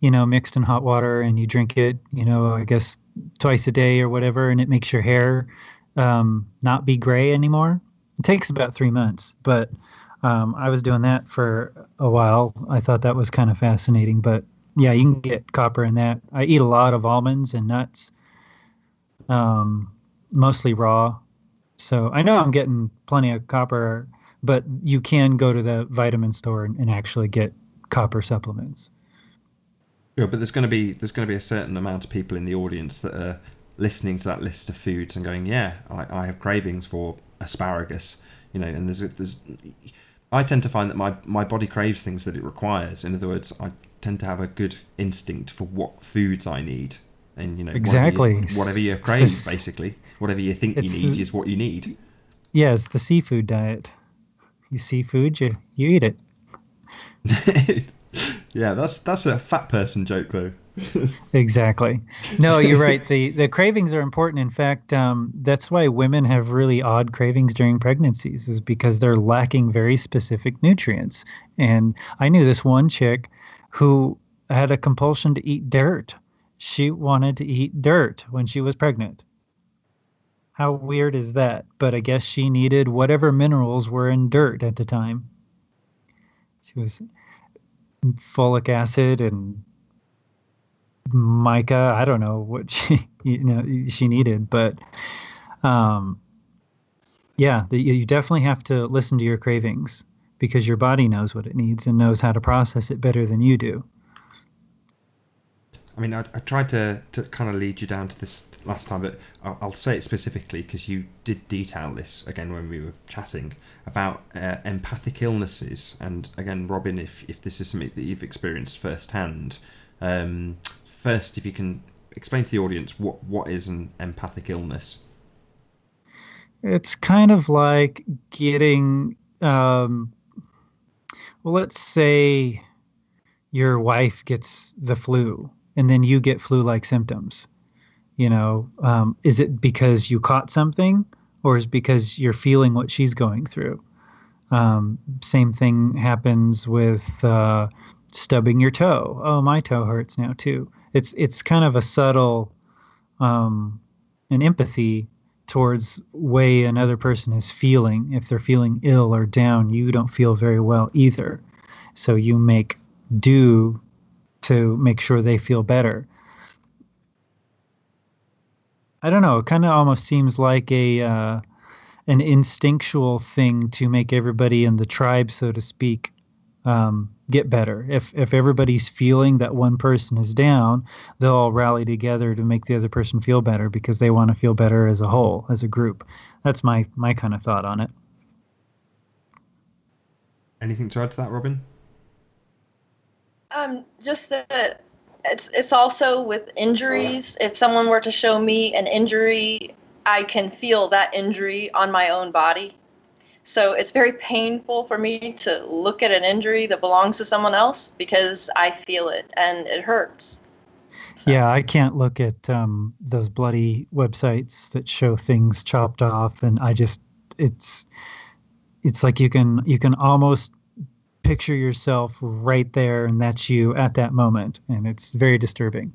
mixed in hot water, and you drink it, I guess twice a day or whatever, and it makes your hair not be gray anymore. It takes about 3 months, but I was doing that for a while. I thought that was kind of fascinating, but yeah, you can get copper in that. I eat a lot of almonds and nuts, mostly raw. So I know I'm getting plenty of copper, but you can go to the vitamin store and actually get copper supplements. Yeah, but there's going to be a certain amount of people in the audience that are listening to that list of foods and going, yeah, I have cravings for asparagus, and there's I tend to find that my body craves things that it requires. In other words, I tend to have a good instinct for what foods I need, and Exactly. whatever you crave, basically, whatever you think you need is what you need. Yeah, it's the seafood diet. You see food, you eat it. Yeah, that's a fat person joke though. Exactly. No, you're right. The cravings are important. In fact, that's why women have really odd cravings during pregnancies, is because they're lacking very specific nutrients. And I knew this one chick who had a compulsion to eat dirt. She wanted to eat dirt when she was pregnant. How weird is that? But I guess she needed whatever minerals were in dirt at the time. She was folic acid and mica. I don't know what she needed, but um, yeah, you definitely have to listen to your cravings because your body knows what it needs and knows how to process it better than you do. I mean, I tried to kind of lead you down to this last time, but I'll say it specifically because you did detail this again when we were chatting about empathic illnesses. And again, Robin, if this is something that you've experienced firsthand, first, if you can explain to the audience what is an empathic illness. It's kind of like getting, well, let's say your wife gets the flu and then you get flu-like symptoms. Is it because you caught something, or is it because you're feeling what she's going through? Same thing happens with stubbing your toe. Oh, my toe hurts now too. It's kind of a subtle an empathy towards way another person is feeling. If they're feeling ill or down, you don't feel very well either. So you make do to make sure they feel better. I don't know. It kind of almost seems like an instinctual thing to make everybody in the tribe, so to speak, get better. If everybody's feeling that one person is down, they'll all rally together to make the other person feel better because they want to feel better as a whole, as a group. That's my kind of thought on it. Anything to add to that, Robin? Just that it's also with injuries. If someone were to show me an injury, I can feel that injury on my own body. So it's very painful for me to look at an injury that belongs to someone else because I feel it and it hurts. So. Yeah, I can't look at those bloody websites that show things chopped off, and it's like you can almost picture yourself right there, and that's you at that moment, and it's very disturbing.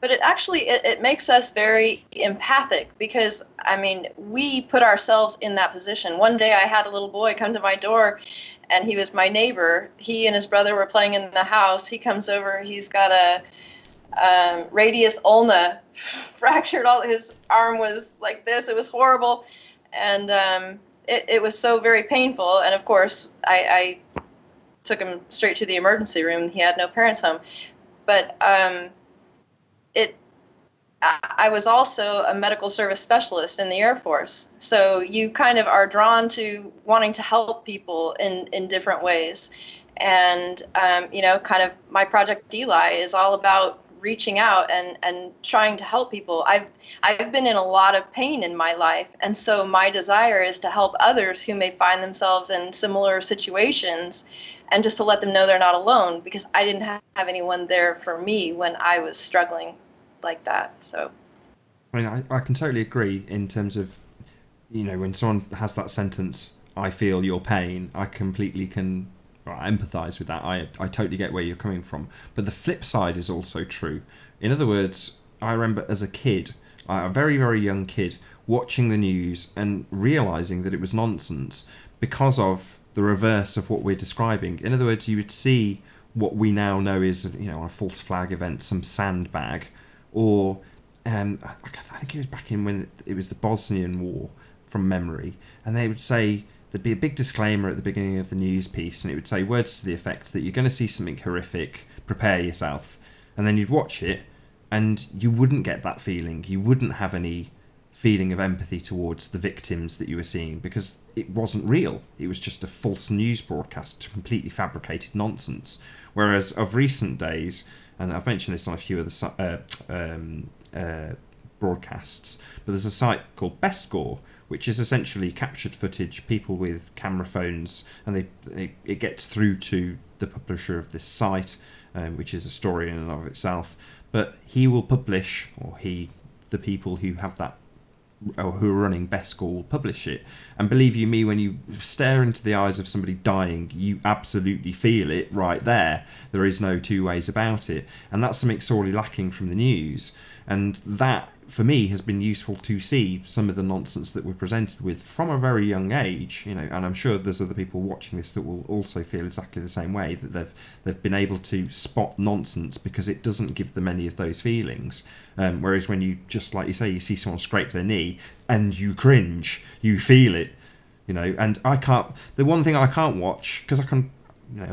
But it actually, it makes us very empathic because, I mean, we put ourselves in that position. One day I had a little boy come to my door, and he was my neighbor. He and his brother were playing in the house. He comes over. He's got a radius ulna fractured. All his arm was like this. It was horrible. And it was so very painful. And, of course, I took him straight to the emergency room. He had no parents home. But I was also a medical service specialist in the Air Force. So you kind of are drawn to wanting to help people in different ways. And, kind of my project E.L.I. is all about reaching out and trying to help people. I've been in a lot of pain in my life. And so my desire is to help others who may find themselves in similar situations and just to let them know they're not alone, because I didn't have anyone there for me when I was struggling like that. So I mean, I can totally agree in terms of, when someone has that sentence, I feel your pain, I completely can empathize with that. I totally get where you're coming from. But the flip side is also true. In other words, I remember as a kid, a very, very young kid, watching the news and realizing that it was nonsense because of the reverse of what we're describing. In other words, you would see what we now know is, a false flag event, some sandbag, or I think it was back in when it was the Bosnian War from memory, and they would say there'd be a big disclaimer at the beginning of the news piece, and it would say words to the effect that you're going to see something horrific, prepare yourself. And then you'd watch it and you wouldn't get that feeling. You wouldn't have any feeling of empathy towards the victims that you were seeing because it wasn't real. It was just a false news broadcast, completely fabricated nonsense. Whereas of recent days, and I've mentioned this on a few other broadcasts, but there's a site called Best Gore, which is essentially captured footage, people with camera phones, and it gets through to the publisher of this site, which is a story in and of itself. But he will publish, the people who have that, or who are running Best Gore will publish it. And believe you me, when you stare into the eyes of somebody dying, you absolutely feel it right there. There is no two ways about it. And that's something sorely lacking from the news. And that, for me, has been useful to see some of the nonsense that we're presented with from a very young age, and I'm sure there's other people watching this that will also feel exactly the same way, that they've been able to spot nonsense because it doesn't give them any of those feelings. Whereas when you, just like you say, you see someone scrape their knee and you cringe, you feel it, and the one thing I can't watch, because I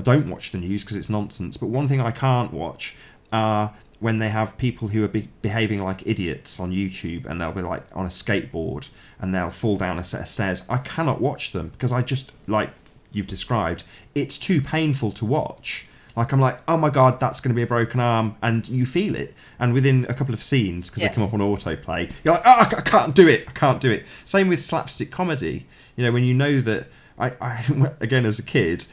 don't watch the news because it's nonsense, but one thing I can't watch are when they have people who are behaving like idiots on YouTube, and they'll be like on a skateboard and they'll fall down a set of stairs. I cannot watch them because I just, like you've described, it's too painful to watch. Like, I'm like, oh my God, that's going to be a broken arm, and you feel it. And within a couple of scenes, because They come up on autoplay, you're like, oh, I can't do it. Same with slapstick comedy. When you know that, I again, as a kid,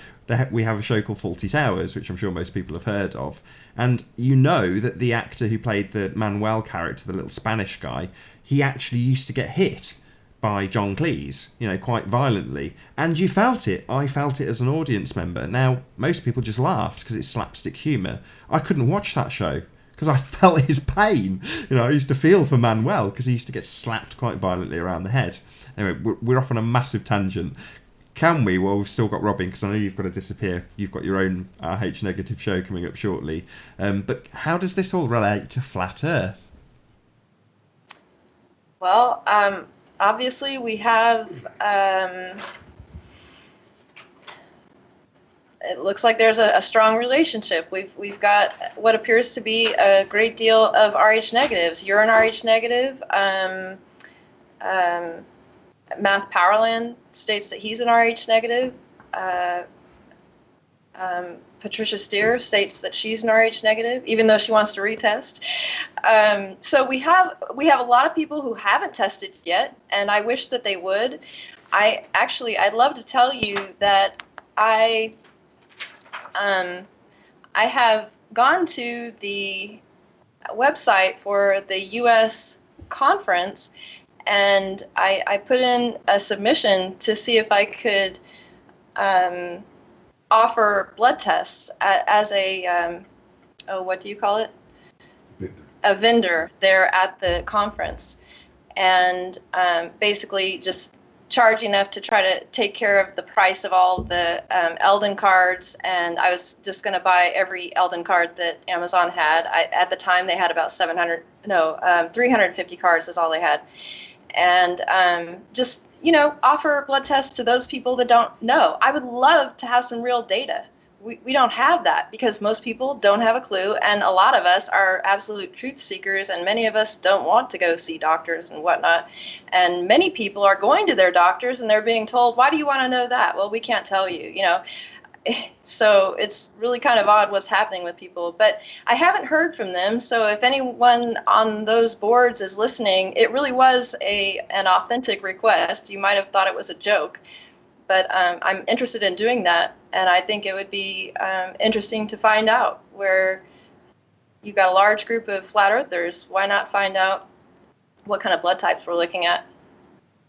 we have a show called Fawlty Towers, which I'm sure most people have heard of. And you know that the actor who played the Manuel character, the little Spanish guy, he actually used to get hit by John Cleese, quite violently. And you felt it. I felt it as an audience member. Now, most people just laughed because it's slapstick humour. I couldn't watch that show because I felt his pain. I used to feel for Manuel because he used to get slapped quite violently around the head. Anyway, we're off on a massive tangent. Can we? Well, we've still got Robin, because I know you've got to disappear. You've got your own RH negative show coming up shortly. But how does this all relate to Flat Earth? Well, obviously we have, it looks like there's a strong relationship. We've got what appears to be a great deal of RH negatives. You're an RH negative. Math Powerland states that he's an RH negative. Patricia Steer states that she's an RH negative, even though she wants to retest. So we have a lot of people who haven't tested yet, and I wish that they would. I'd love to tell you that I have gone to the website for the U.S. conference, and I put in a submission to see if I could offer blood tests as a, what do you call it? A vendor there at the conference. And basically just charge enough to try to take care of the price of all the Eldon cards. And I was just going to buy every Eldon card that Amazon had. At the time, they had about 350 cards is all they had. And just, offer blood tests to those people that don't know. I would love to have some real data. We don't have that because most people don't have a clue, and a lot of us are absolute truth seekers, and many of us don't want to go see doctors and whatnot. And many people are going to their doctors and they're being told, why do you want to know that? Well, we can't tell you, So it's really kind of odd what's happening with people, but I haven't heard from them. So if anyone on those boards is listening, it really was an authentic request. You might have thought it was a joke, but I'm interested in doing that. And I think it would be interesting to find out where you've got a large group of flat earthers. Why not find out what kind of blood types we're looking at?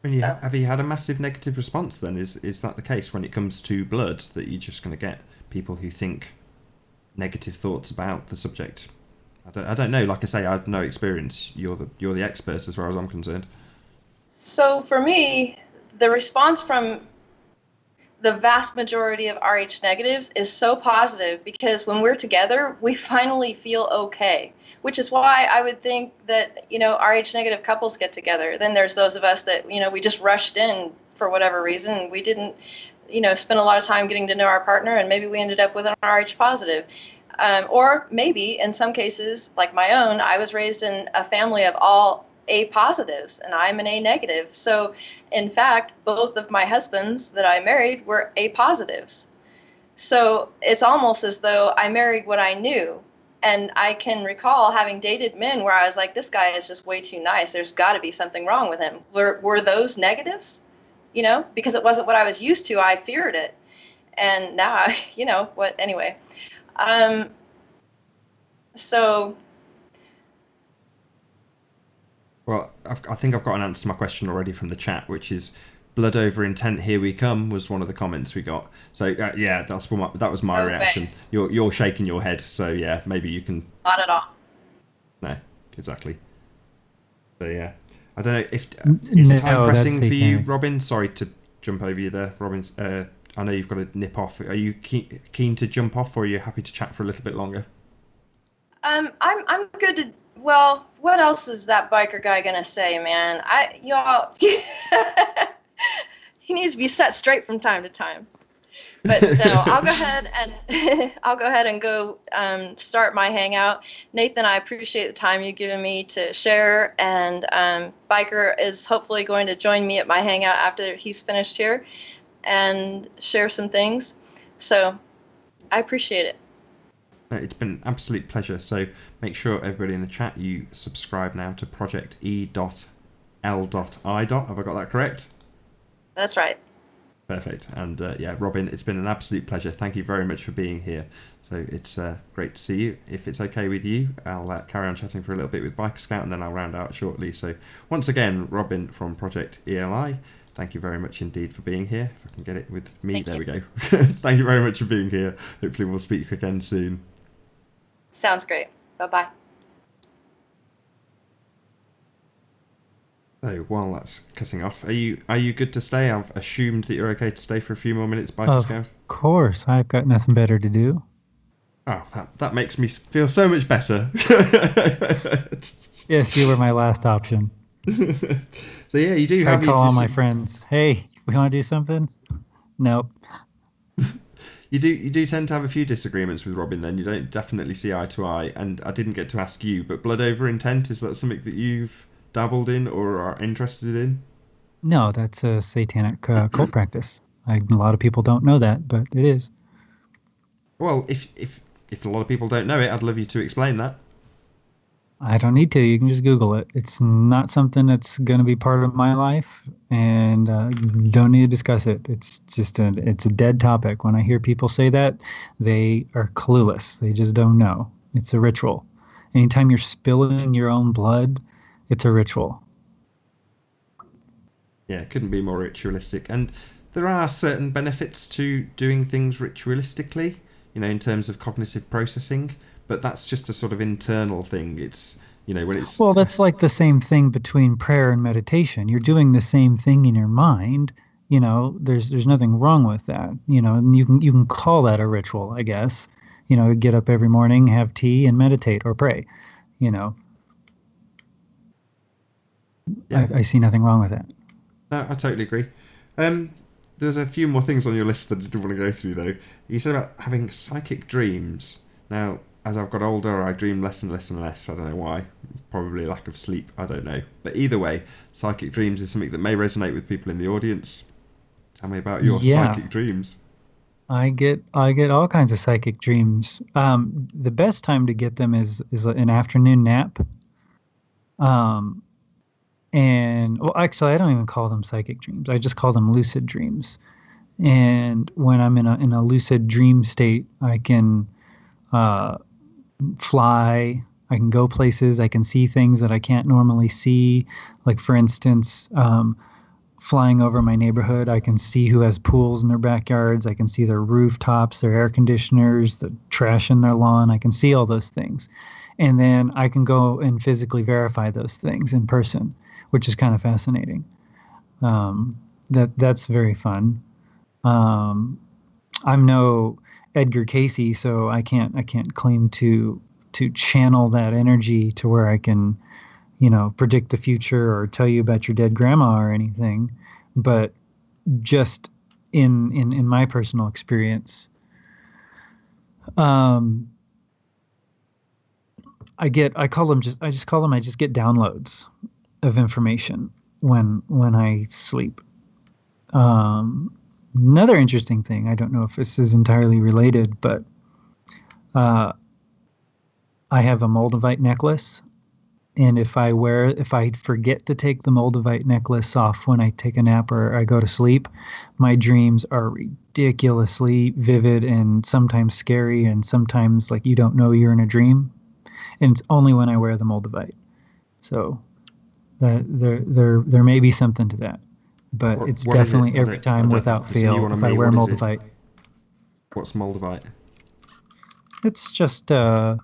Have you had a massive negative response then? Is that the case when it comes to blood, that you're just going to get people who think negative thoughts about the subject? I don't know. Like I say, I have no experience. You're the expert as far as I'm concerned. So for me, the response from the vast majority of RH negatives is so positive because when we're together, we finally feel okay. Which is why I would think that, RH negative couples get together. Then there's those of us that, we just rushed in for whatever reason. We didn't, spend a lot of time getting to know our partner, and maybe we ended up with an RH positive. Or maybe in some cases, like my own, I was raised in a family of all A positives, and I'm an A negative. So in fact, both of my husbands that I married were A positives. So it's almost as though I married what I knew. And I can recall having dated men where I was like, this guy is just way too nice. There's got to be something wrong with him. Were those negatives? Because it wasn't what I was used to. I feared it. And now, anyway. So. Well, I think I've got an answer to my question already from the chat, which is blood over intent, here we come, was one of the comments we got. So yeah, that was my reaction. You're shaking your head, so yeah, maybe you can. Not at all. No, exactly. So yeah, I don't know if is time pressing for you, Robin. Sorry to jump over you there, Robin. I know you've got to nip off. Are you keen to jump off, or are you happy to chat for a little bit longer? I'm good to. Well, what else is that biker guy gonna say, man? Y'all. He needs to be set straight from time to time. But no, I'll go ahead and go start my hangout. Nathan, I appreciate the time you've given me to share, and Biker is hopefully going to join me at my hangout after he's finished here and share some things. So I appreciate it. It's been an absolute pleasure. So make sure everybody in the chat, you subscribe now to Project E.L.I. Have I got that correct? That's right. Perfect. And yeah, Robin, it's been an absolute pleasure. Thank you very much for being here. So it's great to see you. If it's okay with you, I'll carry on chatting for a little bit with Biker Scout and then I'll round out shortly. So once again, Robin from Project E.L.I, thank you very much indeed for being here. If I can get it with me, there we go. Thank you very much for being here. Hopefully we'll speak again soon. Sounds great. Bye-bye. So while that's cutting off, are you good to stay? I've assumed that you're okay to stay for a few more minutes, Biker Scout. Of course, I've got nothing better to do. Oh, that makes me feel so much better. Yes, you were my last option. So yeah, you do have. I call all my friends. Hey, we want to do something? Nope. You do tend to have a few disagreements with Robin. Then you don't definitely see eye to eye. And I didn't get to ask you, but blood over intent, is that something that you've dabbled in or are interested in? No, that's a satanic cult practice. A lot of people don't know that, but it is. Well, if a lot of people don't know it, I'd love you to explain that. I don't need to. You can just Google it. It's not something that's going to be part of my life, and don't need to discuss it. It's just it's a dead topic. When I hear people say that, they are clueless. They just don't know. It's a ritual. Anytime you're spilling your own blood, it's a ritual. Yeah, it couldn't be more ritualistic. And there are certain benefits to doing things ritualistically, in terms of cognitive processing, but that's just a sort of internal thing. It's, when it's... Well, that's like the same thing between prayer and meditation. You're doing the same thing in your mind. There's nothing wrong with that. And you can call that a ritual, I guess. Get up every morning, have tea, and meditate or pray. Yeah. I see nothing wrong with that. No, I totally agree. There's a few more things on your list that I didn't want to go through, though. You said about having psychic dreams. Now, as I've got older, I dream less and less and less. I don't know why. Probably lack of sleep. I don't know. But either way, psychic dreams is something that may resonate with people in the audience. Tell me about your psychic dreams. I get all kinds of psychic dreams. The best time to get them is an afternoon nap. And well, actually, I don't even call them psychic dreams. I just call them lucid dreams. And when I'm in a lucid dream state, I can fly. I can go places. I can see things that I can't normally see. Like, for instance, flying over my neighborhood, I can see who has pools in their backyards. I can see their rooftops, their air conditioners, the trash in their lawn. I can see all those things. And then I can go and physically verify those things in person, which is kind of fascinating. That's very fun. I'm no Edgar Casey, so I can't claim to channel that energy to where I can, predict the future or tell you about your dead grandma or anything. But just in my personal experience, I just call them I just get downloads of information when I sleep. Another interesting thing, I don't know if this is entirely related, but I have a Moldavite necklace, and if I forget to take the Moldavite necklace off when I take a nap or I go to sleep, my dreams are ridiculously vivid and sometimes scary, and sometimes like you don't know you're in a dream, and it's only when I wear the Moldavite. So there may be something to that, but it's definitely every time without fail if I wear Moldavite. What's Moldavite? It's just like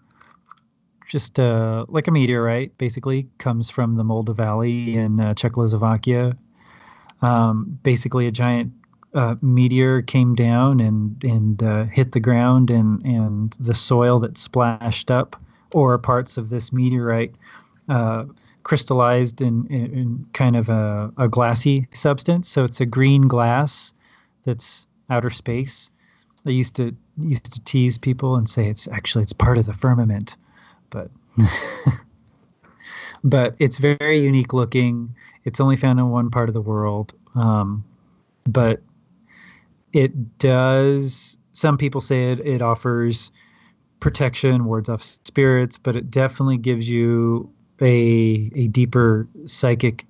a meteorite, basically comes from the Moldova Valley in Czechoslovakia. Basically, a giant meteor came down and hit the ground, and the soil that splashed up, or parts of this meteorite, crystallized in kind of a glassy substance. So it's a green glass that's outer space. I used to tease people and say it's part of the firmament, but but it's very unique looking. It's only found in one part of the world, but it does. Some people say it offers protection, wards off spirits, but it definitely gives you a deeper psychic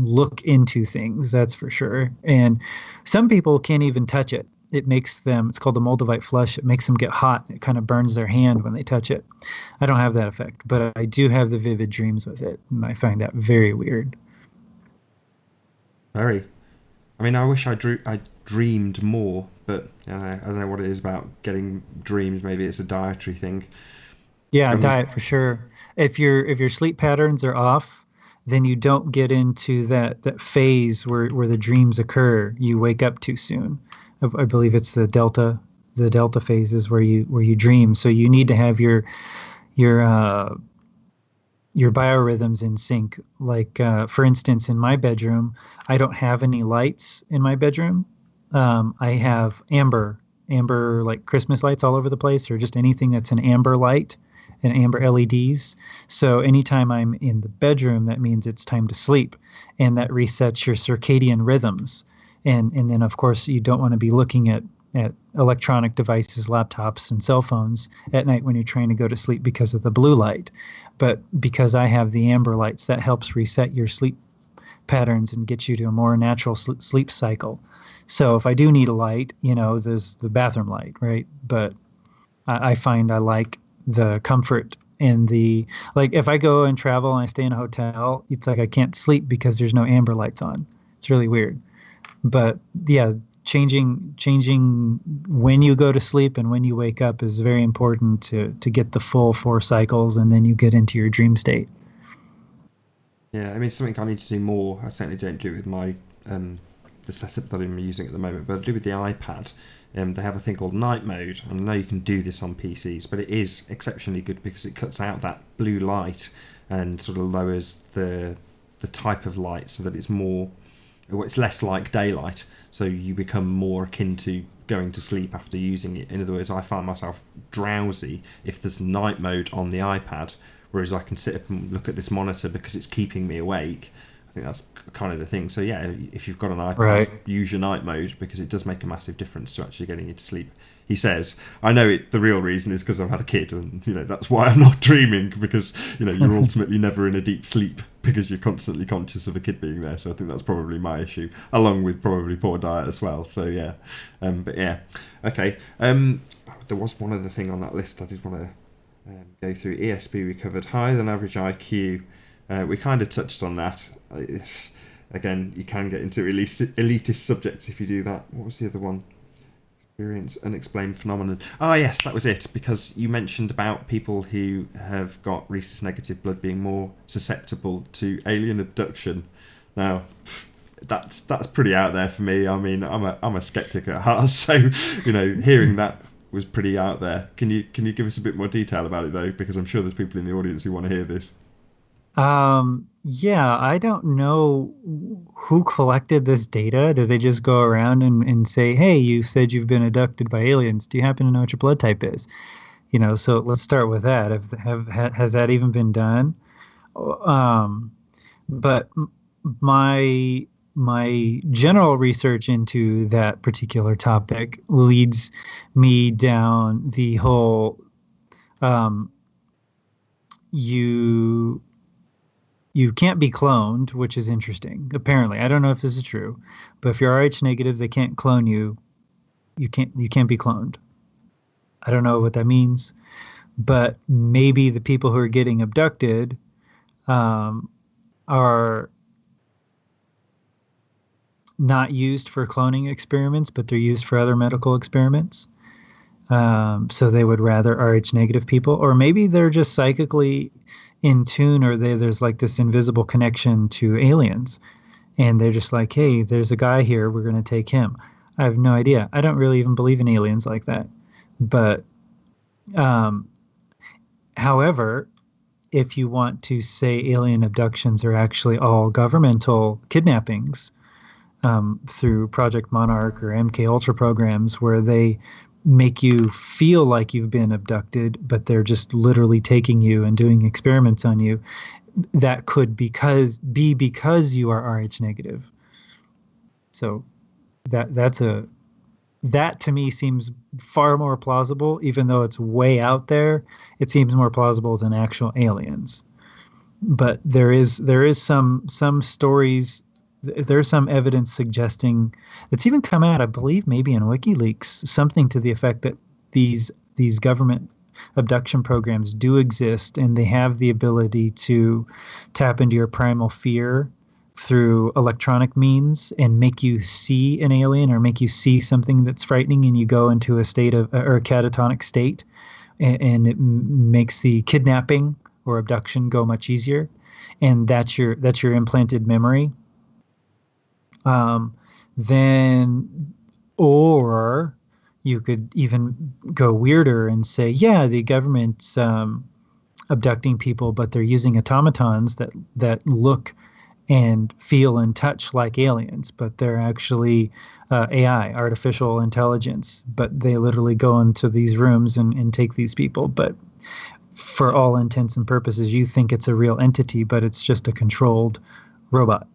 look into things, that's for sure. And some people can't even touch it. It makes them, it's called the Moldavite flush. It makes them get hot. It kind of burns their hand when they touch it. I don't have that effect, but I do have the vivid dreams with it. And I find that very weird. Very. I mean, I wish I dreamed more, but I don't know what it is about getting dreams. Maybe it's a dietary thing. Yeah, Um, diet for sure. If your sleep patterns are off, then you don't get into that phase where the dreams occur. You wake up too soon. I believe it's the delta phases where you dream. So you need to have your your biorhythms in sync. Like for instance, in my bedroom, I don't have any lights in my bedroom. I have amber like Christmas lights all over the place, or just anything that's an amber light and amber LEDs. So anytime I'm in the bedroom, that means it's time to sleep, and that resets your circadian rhythms. And then of course you don't want to be looking at electronic devices, laptops and cell phones at night when you're trying to go to sleep because of the blue light. But because I have the amber lights, that helps reset your sleep patterns and get you to a more natural sleep cycle. So if I do need a light, there's the bathroom light, right? But I find I like the comfort and like if I go and travel and I stay in a hotel, it's like I can't sleep because there's no amber lights on. It's really weird. But yeah, changing when you go to sleep and when you wake up is very important to get the full 4 cycles, and then you get into your dream state. yeah, I mean, something I need to do more. I certainly don't do it with my the setup that I'm using at the moment, but I do with the iPad. They have a thing called night mode, and I know you can do this on PCs, but it is exceptionally good because it cuts out that blue light and sort of lowers the type of light so that it's less like daylight, so you become more akin to going to sleep after using it. In other words, I find myself drowsy if there's night mode on the iPad, whereas I can sit up and look at this monitor because it's keeping me awake. I think that's kind of the thing. So yeah, if you've got an iPad, Right. use your night mode because it does make a massive difference to actually getting you to sleep. He says, I know it. The real reason is because I've had a kid, and that's why I'm not dreaming, because you're ultimately never in a deep sleep because you're constantly conscious of a kid being there. So I think that's probably my issue, along with probably poor diet as well. So yeah, but yeah, okay. There was one other thing on that list I did want to go through. ESP recovered higher than average IQ. We kind of touched on that. Again, you can get into elitist subjects if you do that. What was the other one? Experience unexplained phenomenon. Oh yes, that was it. Because you mentioned about people who have got rhesus negative blood being more susceptible to alien abduction. Now, that's pretty out there for me. I mean, I'm a skeptic at heart, so hearing that was pretty out there. Can you give us a bit more detail about it though? Because I'm sure there's people in the audience who want to hear this. Yeah, I don't know who collected this data. Did they just go around and say, hey, you said you've been abducted by aliens. Do you happen to know what your blood type is? So let's start with that. Has that even been done? Um, but my general research into that particular topic leads me down the whole you you can't be cloned, which is interesting. Apparently, I don't know if this is true, but if you're Rh negative, they can't clone you. You can't be cloned. I don't know what that means, but maybe the people who are getting abducted um, are not used for cloning experiments, but they're used for other medical experiments. So they would rather Rh negative people, or maybe they're just psychically in tune, or there's like this invisible connection to aliens, and they're just like, hey, there's a guy here, we're going to take him. I have no idea. I don't really even believe in aliens like that. But um, however, if you want to say alien abductions are actually all governmental kidnappings through Project Monarch or MK Ultra programs, where they make you feel like you've been abducted, but they're just literally taking you and doing experiments on you, that could be because you are Rh negative. So that to me seems far more plausible, even though it's way out there. It seems more plausible than actual aliens. But there is some stories There's some evidence suggesting it's even come out, I believe, maybe in WikiLeaks, something to the effect that these government abduction programs do exist, and they have the ability to tap into your primal fear through electronic means and make you see an alien or make you see something that's frightening, and you go into a state of or a catatonic state, and it makes the kidnapping or abduction go much easier, and that's your implanted memory. Then, or you could even go weirder and say, yeah, the government's abducting people, but they're using automatons that look and feel and touch like aliens, but they're actually AI, artificial intelligence. But they literally go into these rooms and take these people. But for all intents and purposes, you think it's a real entity, but it's just a controlled robot.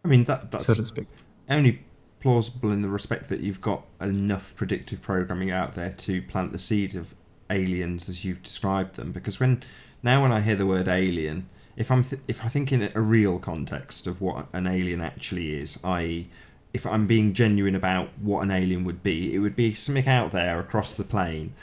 I mean, that's so to speak. Only plausible in the respect that you've got enough predictive programming out there to plant the seed of aliens as you've described them. Because when I hear the word alien, if I think in a real context of what an alien actually is, i.e., if I'm being genuine about what an alien would be, it would be something out there across the plane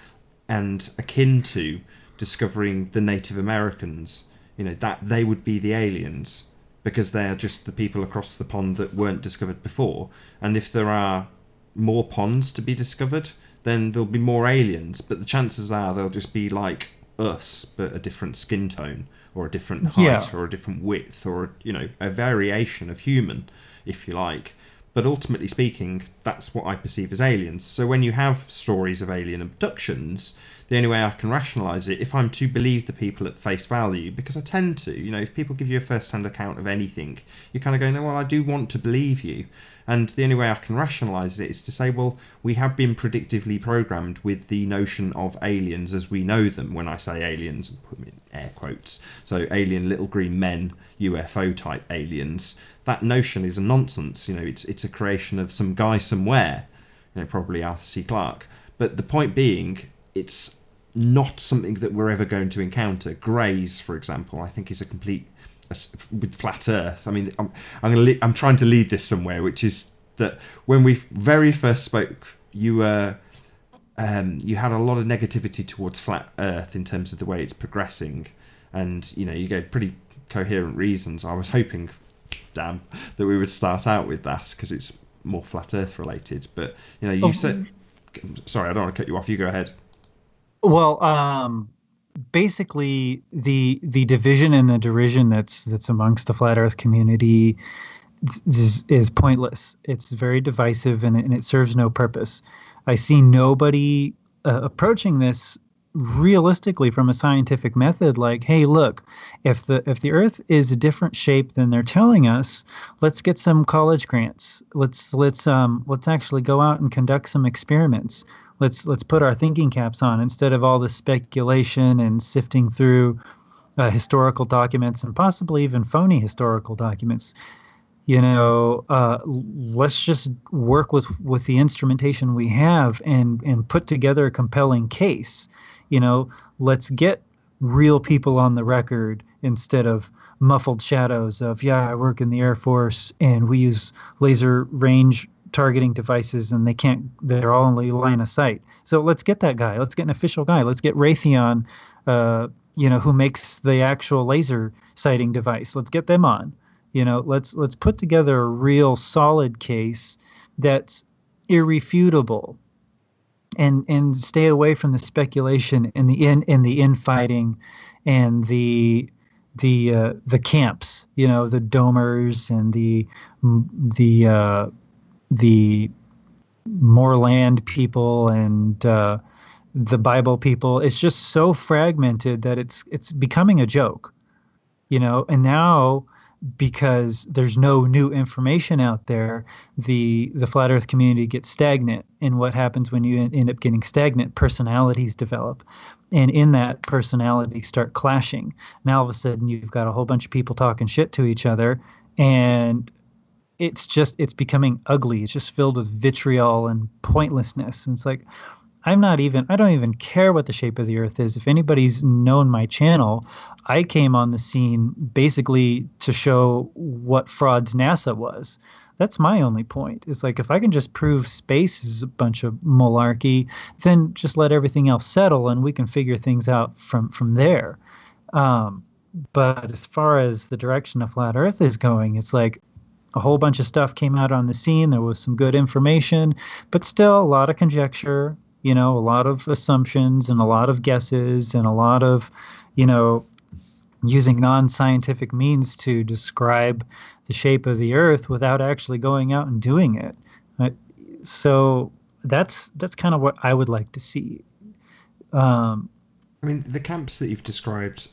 and akin to discovering the Native Americans. That they would be the aliens, because they're just the people across the pond that weren't discovered before. And if there are more ponds to be discovered, then there'll be more aliens. But the chances are they'll just be like us, but a different skin tone, or a different height, or a different width, or a variation of human, if you like. But ultimately speaking, that's what I perceive as aliens. So when you have stories of alien abductions, the only way I can rationalise it, if I'm to believe the people at face value, because I tend to, if people give you a first-hand account of anything, you kind of go, no, well, I do want to believe you. And the only way I can rationalise it is to say, well, we have been predictively programmed with the notion of aliens as we know them. When I say aliens, put them in air quotes, so alien little green men, UFO type aliens, that notion is a nonsense. It's a creation of some guy somewhere, probably Arthur C. Clarke. But the point being, it's not something that we're ever going to encounter. Greys, for example, I think is a complete, with flat Earth. I mean, I'm trying to lead this somewhere, which is that when we very first spoke, you had a lot of negativity towards flat Earth in terms of the way it's progressing, and you gave pretty coherent reasons. I was hoping, damn, that we would start out with that because it's more flat Earth related. But you said, sorry, I don't want to cut you off. You go ahead. Well, basically, the division and the derision that's amongst the flat Earth community is pointless. It's very divisive, and it serves no purpose. I see nobody approaching this realistically from a scientific method. Like, hey, look, if the Earth is a different shape than they're telling us, let's get some college grants. Let's actually go out and conduct some experiments. Let's put our thinking caps on instead of all this speculation and sifting through historical documents and possibly even phony historical documents. Let's just work with the instrumentation we have and put together a compelling case. Let's get real people on the record instead of muffled shadows of, I work in the Air Force and we use laser range targeting devices and they're all only line of sight. So let's get that guy. Let's get an official guy. Let's get Raytheon, who makes the actual laser sighting device. Let's get them on. Let's put together a real solid case that's irrefutable, and stay away from the speculation and the infighting and the camps, the domers and the Moorland people and the Bible people. It's just so fragmented that it's becoming a joke, and now, because there's no new information out there, the flat Earth community gets stagnant. And what happens when you end up getting stagnant? Personalities develop, and in that, personalities start clashing. Now all of a sudden you've got a whole bunch of people talking shit to each other, and it's becoming ugly. It's just filled with vitriol and pointlessness. And it's like, I don't even care what the shape of the earth is. If anybody's known my channel, I came on the scene basically to show what frauds NASA was. That's my only point. It's like, if I can just prove space is a bunch of malarkey, then just let everything else settle and we can figure things out from there. Um, but as far as the direction of flat earth is going, it's like a whole bunch of stuff came out on the scene. There was some good information, but still a lot of conjecture, a lot of assumptions and a lot of guesses and a lot of, you know, using non-scientific means to describe the shape of the earth without actually going out and doing it. Uh, So that's kind of what I would like to see. Um, I mean, the camps that you've described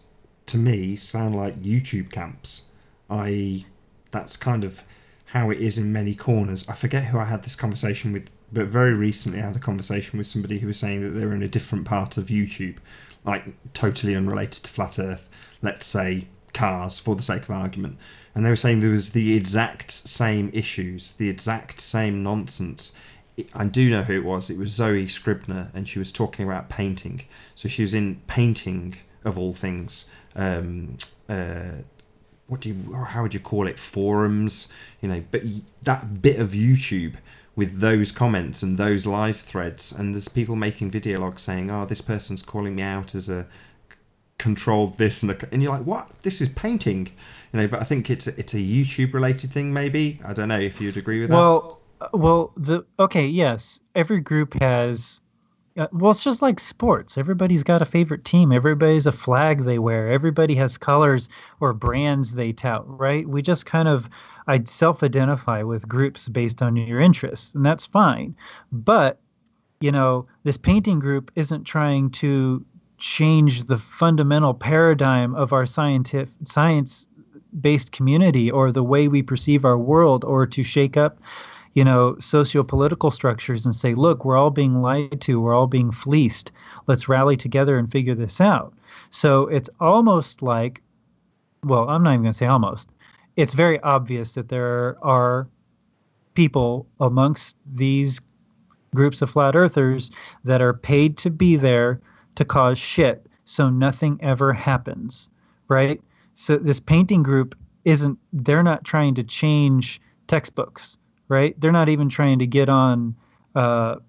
to me sound like YouTube camps. I That's kind of how it is in many corners. I forget who I had this conversation with, but very recently I had a conversation with somebody who was saying that they were in a different part of YouTube, like totally unrelated to flat Earth. Let's say cars, for the sake of argument, and they were saying there was the exact same issues, the exact same nonsense. I do know who it was. It was Zoe Scribner, and she was talking about painting. So she was in painting, of all things. How would you call it? Forums, But that bit of YouTube with those comments and those live threads, and there's people making video logs saying, "Oh, this person's calling me out as a controlled this," and you're like, "What? This is painting," But I think it's a YouTube related thing. Maybe, I don't know if you'd agree with that. Okay, yes, every group has. It's just like sports. Everybody's got a favorite team. Everybody's a flag they wear. Everybody has colors or brands they tout, right? We just I self-identify with groups based on your interests, and that's fine. But, this painting group isn't trying to change the fundamental paradigm of our science-based community or the way we perceive our world, or to shake up socio-political structures and say, look, we're all being lied to, we're all being fleeced. Let's rally together and figure this out. So it's almost like, well, I'm not even going to say almost. It's very obvious that there are people amongst these groups of flat earthers that are paid to be there to cause shit so nothing ever happens, right? So this painting group they're not trying to change textbooks, right? They're not even trying to get on the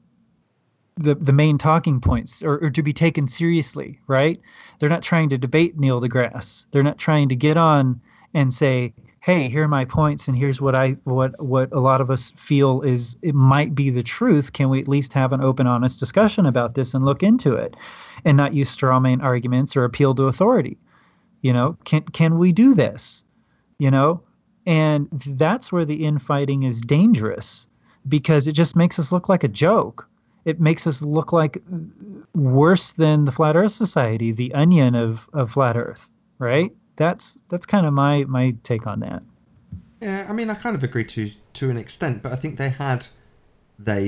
main talking points or to be taken seriously, right? They're not trying to debate Neil deGrasse. They're not trying to get on and say, hey, here are my points, and here's what a lot of us feel is it might be the truth. Can we at least have an open, honest discussion about this and look into it, and not use straw man arguments or appeal to authority? Can we do this? And that's where the infighting is dangerous, because it just makes us look like a joke. It makes us look like worse than the Flat Earth Society, the Onion of Flat Earth, right? That's kind of my take on that. Yeah, I mean, I kind of agree to an extent, but I think they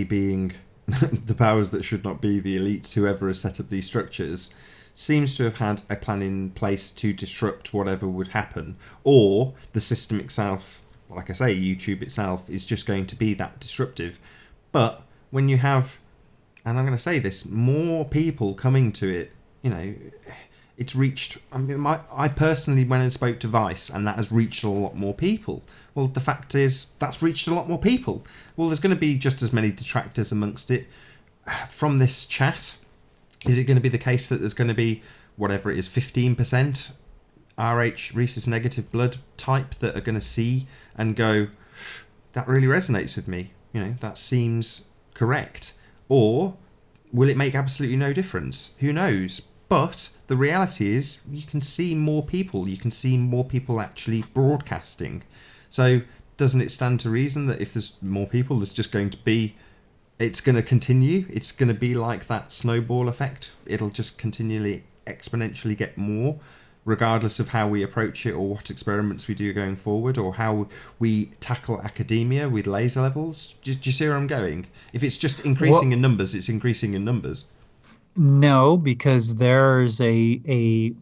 being the powers that should not be, the elites, whoever has set up these structures, seems to have had a plan in place to disrupt whatever would happen, or the system itself, like I say, YouTube itself, is just going to be that disruptive. But when you have, and I'm going to say this, more people coming to it, it's reached. I mean, I personally went and spoke to Vice, and that has reached a lot more people. Well, the fact is, that's reached a lot more people. Well, there's going to be just as many detractors amongst it. From this chat, is it going to be the case that there's going to be, whatever it is, 15% RH, rhesus negative blood type that are going to see and go, that really resonates with me, that seems correct? Or will it make absolutely no difference? Who knows? But the reality is, you can see more people actually broadcasting. So doesn't it stand to reason that if there's more people, there's just going to be, it's going to continue. It's going to be like that snowball effect. It'll just continually, exponentially get more, regardless of how we approach it or what experiments we do going forward, or how we tackle academia with laser levels. Do you see where I'm going? If it's just increasing in numbers, it's increasing in numbers. No, because there's a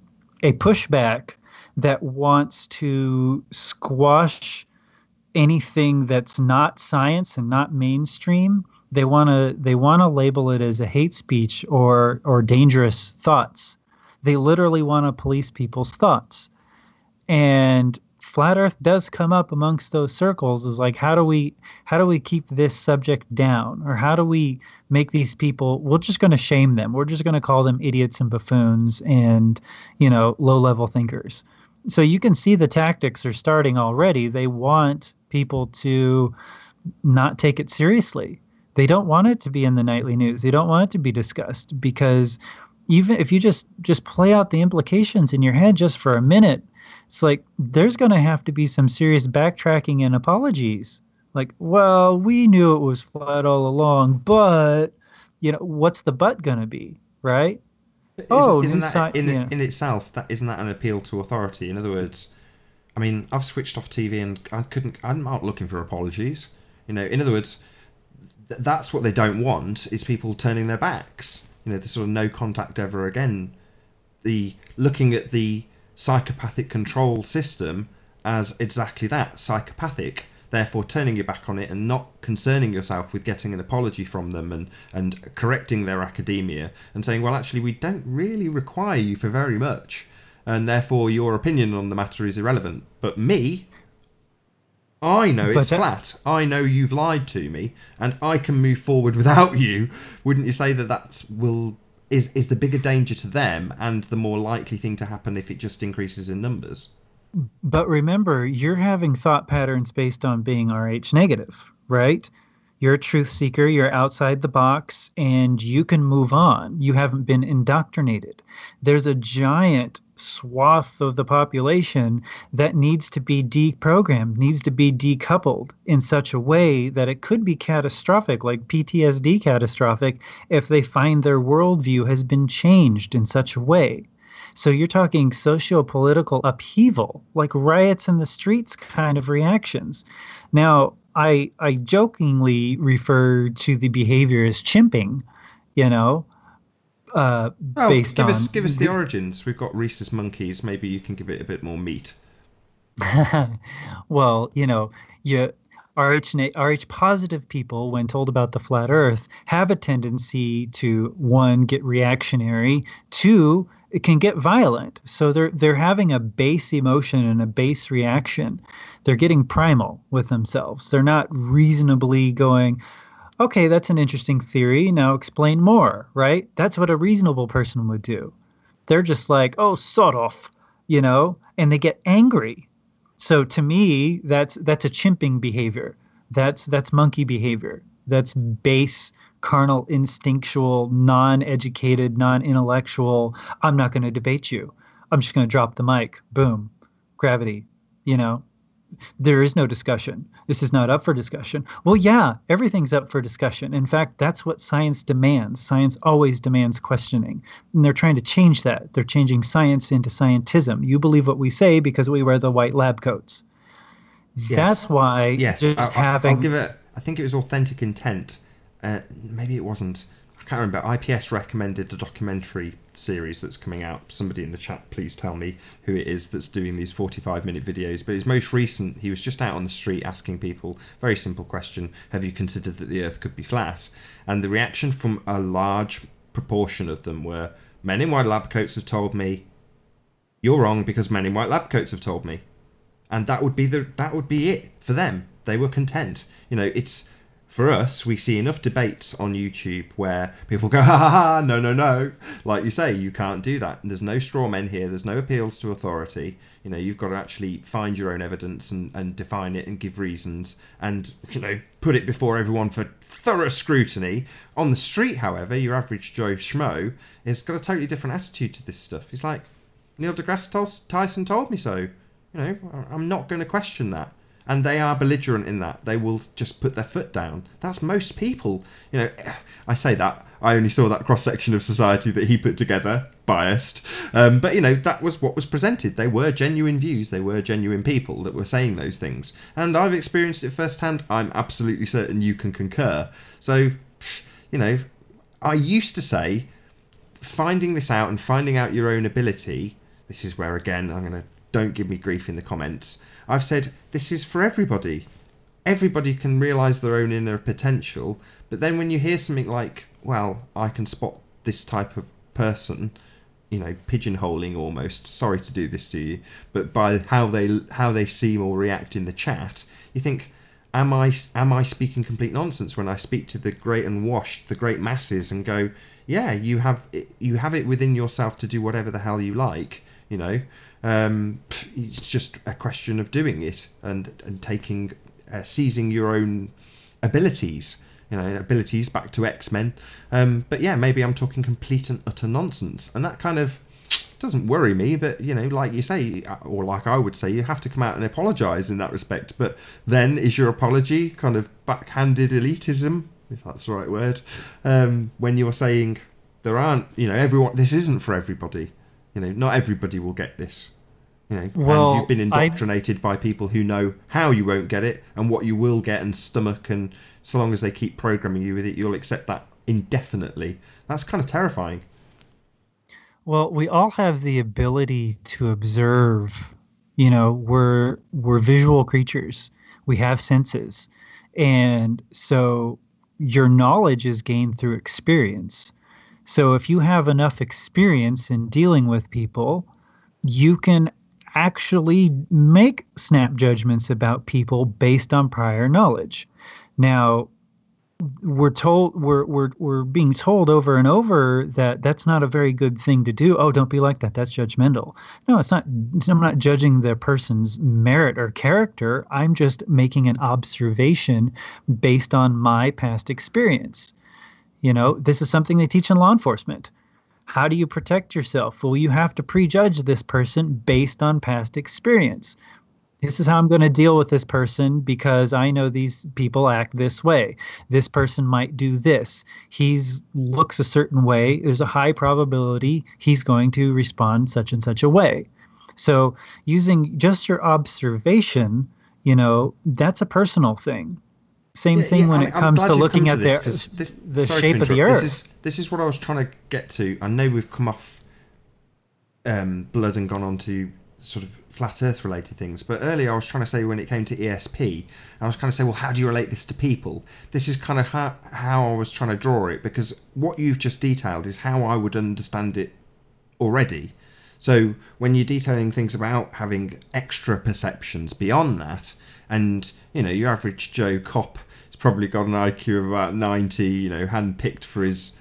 pushback that wants to squash anything that's not science and not mainstream, They want to label it as a hate speech or dangerous thoughts. They literally want to police people's thoughts. And flat earth does come up amongst those circles, is like, how do we keep this subject down, or how do we make these people, we're just going to shame them, we're just going to call them idiots and buffoons and low level thinkers. So you can see the tactics are starting already. They want people to not take it seriously. They don't want it to be in the nightly news. They don't want it to be discussed, because even if you just play out the implications in your head just for a minute, it's like there's going to have to be some serious backtracking and apologies. Like, well, we knew it was flat all along, but what's the but going to be, right? Isn't that in itself, that isn't that an appeal to authority? In other words, I mean, I've switched off TV and I'm not looking for apologies. In other words, that's what they don't want, is people turning their backs. The sort of no contact ever again. The looking at the psychopathic control system as exactly that, psychopathic, therefore turning your back on it and not concerning yourself with getting an apology from them and correcting their academia and saying, well, actually, we don't really require you for very much, and therefore your opinion on the matter is irrelevant. But me, I know it's flat. I know you've lied to me, and I can move forward without you. Wouldn't you say that is the bigger danger to them and the more likely thing to happen if it just increases in numbers? But remember, you're having thought patterns based on being Rh negative, right? You're a truth seeker, you're outside the box, and you can move on. You haven't been indoctrinated. There's a giant swath of the population that needs to be deprogrammed, needs to be decoupled in such a way that it could be catastrophic, like PTSD catastrophic, if they find their worldview has been changed in such a way. So you're talking socio-political upheaval, like riots in the streets kind of reactions. Now, I jokingly refer to the behavior as chimping, based on... Give us the origins. We've got rhesus monkeys. Maybe you can give it a bit more meat. Well, Rh positive people, when told about the flat Earth, have a tendency to, one, get reactionary, two, it can get violent. So they're having a base emotion and a base reaction. They're getting primal with themselves. They're not reasonably going, okay, that's an interesting theory. Now explain more, right? That's what a reasonable person would do. They're just like, oh, sort of, and they get angry. So to me, that's a chimping behavior. That's monkey behavior. That's base, carnal, instinctual, non-educated, non-intellectual. I'm not going to debate you. I'm just going to drop the mic. Boom. Gravity. There is no discussion. This is not up for discussion. Well, yeah, everything's up for discussion. In fact, that's what science demands. Science always demands questioning. And they're trying to change that. They're changing science into scientism. You believe what we say because we wear the white lab coats. Yes. That's why I'll give it, I think it was Authentic Intent. Maybe it wasn't. I can't remember. IPS recommended a documentary series that's coming out. Somebody in the chat, please tell me who it is that's doing these 45-minute videos. But his most recent, he was just out on the street asking people, very simple question, have you considered that the Earth could be flat? And the reaction from a large proportion of them were, men in white lab coats have told me, you're wrong because men in white lab coats have told me. And that would be it for them. They were content. It's... For us, we see enough debates on YouTube where people go, ha ha ha, no. Like you say, you can't do that. And there's no straw men here. There's no appeals to authority. You've got to actually find your own evidence and define it and give reasons and, put it before everyone for thorough scrutiny. On the street, however, your average Joe Schmo has got a totally different attitude to this stuff. He's like, Neil deGrasse Tyson told me so. I'm not going to question that. And they are belligerent in that. They will just put their foot down. That's most people. I say that. I only saw that cross-section of society that he put together, biased. But, that was what was presented. They were genuine views. They were genuine people that were saying those things. And I've experienced it firsthand. I'm absolutely certain you can concur. So, I used to say, finding this out and finding out your own ability, this is where, again, don't give me grief in the comments. I've said this is for everybody. Everybody can realise their own inner potential, But then when you hear something like, well, I can spot this type of person, pigeonholing almost. Sorry to do this to you, but by how they seem or react in the chat, you think, am I speaking complete nonsense when I speak to the great and washed, the great masses, and go, yeah, you have it within yourself to do whatever the hell you like. It's just a question of doing it and taking seizing your own abilities. Abilities back to X-Men. But yeah, maybe I'm talking complete and utter nonsense. And that kind of doesn't worry me, but, like you say, or like I would say, you have to come out and apologise in that respect. But then is your apology kind of backhanded elitism, if that's the right word, when you're saying there aren't, everyone, this isn't for everybody. Not everybody will get this. Well, and you've been indoctrinated by people who know how you won't get it and what you will get and stomach, and so long as they keep programming you with it, you'll accept that indefinitely. That's kind of terrifying. Well, we all have the ability to observe. We're visual creatures. We have senses. And so your knowledge is gained through experience. So if you have enough experience in dealing with people, you can actually make snap judgments about people based on prior knowledge. Now, we're being told over and over that that's not a very good thing to do. Oh, don't be like that. That's judgmental. No, it's not. I'm not judging the person's merit or character. I'm just making an observation based on my past experience. This is something they teach in law enforcement. How do you protect yourself? Well, you have to prejudge this person based on past experience. This is how I'm going to deal with this person because I know these people act this way. This person might do this. He looks a certain way. There's a high probability he's going to respond such and such a way. So using just your observation, that's a personal thing. Same thing when it comes to looking at the shape of the Earth. This is what I was trying to get to. I know we've come off blood and gone on to sort of flat Earth related things, but earlier I was trying to say when it came to ESP, I was kind of saying, well, how do you relate this to people? This is kind of how I was trying to draw it, because what you've just detailed is how I would understand it already. So when you're detailing things about having extra perceptions beyond that, and your average Joe cop has probably got an IQ of about 90, handpicked for his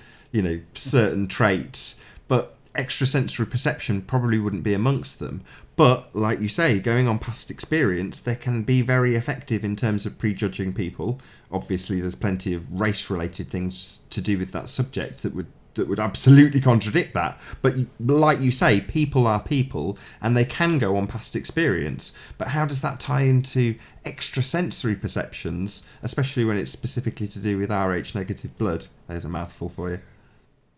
certain traits, but extrasensory perception probably wouldn't be amongst them. But like you say, going on past experience, they can be very effective in terms of prejudging people. Obviously, there's plenty of race-related things to do with that subject that would absolutely contradict that. But like you say, people are people, and they can go on past experience. But how does that tie into extrasensory perceptions, especially when it's specifically to do with Rh-negative blood? There's a mouthful for you.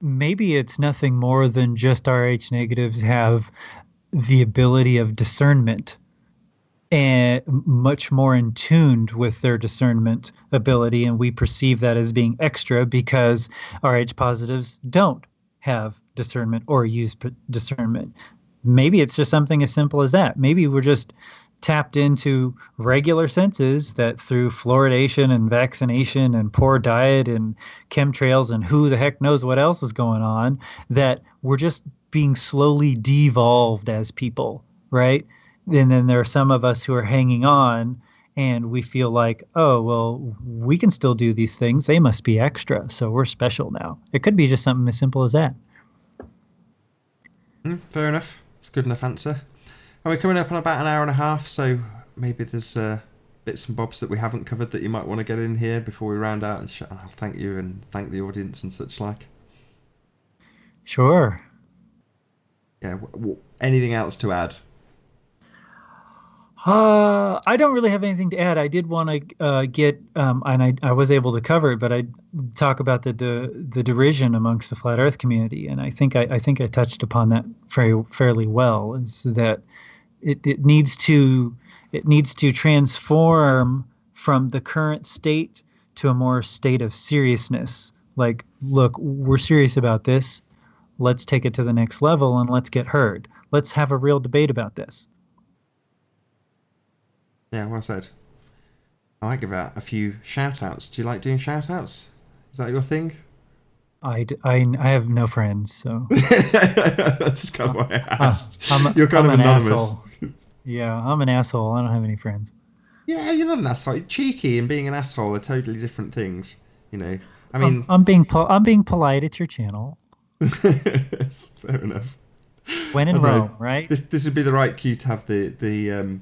Maybe it's nothing more than just Rh negatives have the ability of discernment and much more in tuned with their discernment ability, and we perceive that as being extra because Rh positives don't have discernment or use discernment. Maybe it's just something as simple as that. Maybe we're just tapped into regular senses that through fluoridation and vaccination and poor diet and chemtrails and who the heck knows what else is going on, that we're just being slowly devolved as people, right? And then there are some of us who are hanging on and we feel like, oh, well, we can still do these things. They must be extra, so we're special now. It could be just something as simple as that. Fair enough. It's a good enough answer. And we're coming up on about an hour and a half, so maybe there's bits and bobs that we haven't covered that you might want to get in here before we round out. And I'll thank you and thank the audience and such like. Sure. Yeah. Anything else to add? I don't really have anything to add. I did want to get, and I was able to cover it, but I talk about the derision amongst the flat Earth community, and I think I touched upon that fairly well. Is that it needs to transform from the current state to a more state of seriousness. Like, look, we're serious about this. Let's take it to the next level and let's get heard. Let's have a real debate about this. Yeah, well said. I might give out a few shout-outs. Do you like doing shout-outs? Is that your thing? I have no friends, so That's kind of why I asked. You're kind I'm of an anonymous. asshole. Yeah, I'm an asshole. I don't have any friends. Yeah, you're not an asshole. Cheeky and being an asshole are totally different things. You know, I mean, I'm being polite at your channel. fair enough. When I in know Rome, right? this would be the right cue to have the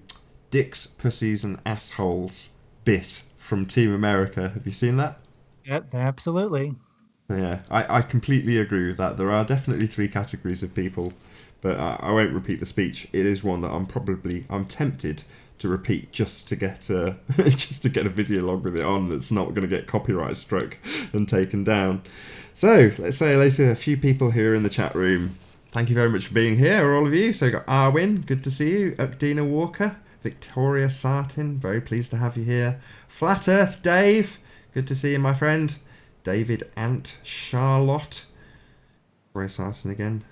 dicks, pussies, and assholes bit from Team America. Have you seen that? Yeah, absolutely. Yeah, I completely agree with that. There are definitely three categories of people, but I won't repeat the speech. It is one that I'm tempted to repeat just to get just to get a video log with it on that's not going to get copyright struck and taken down. So let's say hello to a few people here in the chat room. Thank you very much for being here, all of you. So we've got Arwin, good to see you. Ukdina Walker, Victoria Sartin, very pleased to have you here. Flat Earth Dave, good to see you, my friend. David Ant Charlotte, Victoria Sartin again.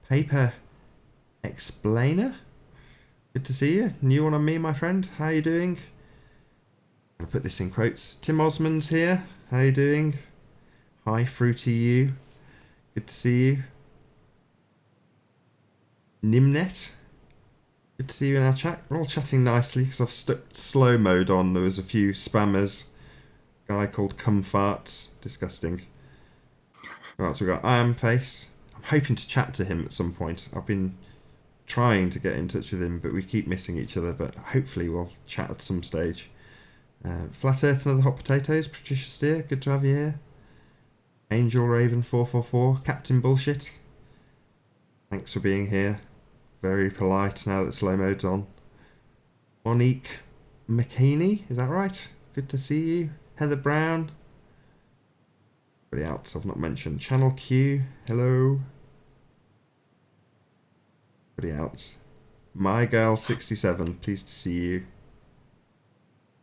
Paper Explainer, good to see you. New one on me, my friend. How are you doing? I'm gonna put this in quotes. Tim Osmond's here. How are you doing? Hi, Fruity You. Good to see you. Nimnet, good to see you in our chat. We're all chatting nicely because I've stuck slow mode on. There was a few spammers. Guy called Cumfarts. Disgusting. Right, so we've got I Am Face. I'm hoping to chat to him at some point. I've been trying to get in touch with him, but we keep missing each other. But hopefully we'll chat at some stage. Flat Earth and Other Hot Potatoes. Patricia Steer, good to have you here. Angel Raven 444. Captain Bullshit. Thanks for being here. Very polite now that slow mode's on. Monique McKinney, is that right? Good to see you. Heather Brown. Anybody else I've not mentioned? Channel Q, hello. Anybody else? My Girl 67, pleased to see you.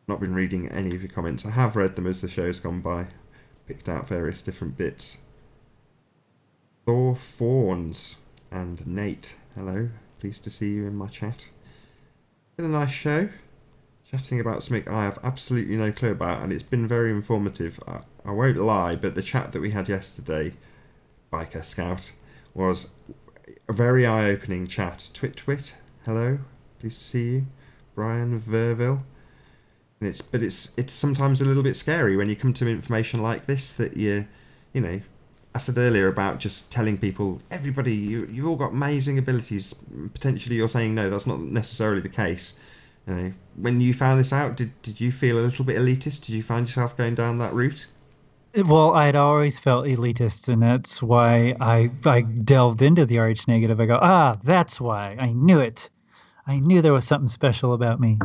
Not been reading any of your comments. I have read them as the show's gone by. Picked out various different bits. Thor Fawns and Nate, hello. Pleased to see you in my chat. Been a nice show. Chatting about something I have absolutely no clue about, and it's been very informative. I won't lie, but the chat that we had yesterday, Biker Scout, was a very eye-opening chat. Twit, hello. Pleased to see you. Brian Verville. And it's sometimes a little bit scary when you come to information like this that you know, I said earlier about just telling people, everybody, you've all got amazing abilities. Potentially you're saying, no, that's not necessarily the case. You know, when you found this out, did you feel a little bit elitist? Did you find yourself going down that route? Well, I'd always felt elitist, and that's why I delved into the RH negative. I go, that's why. I knew it. I knew there was something special about me.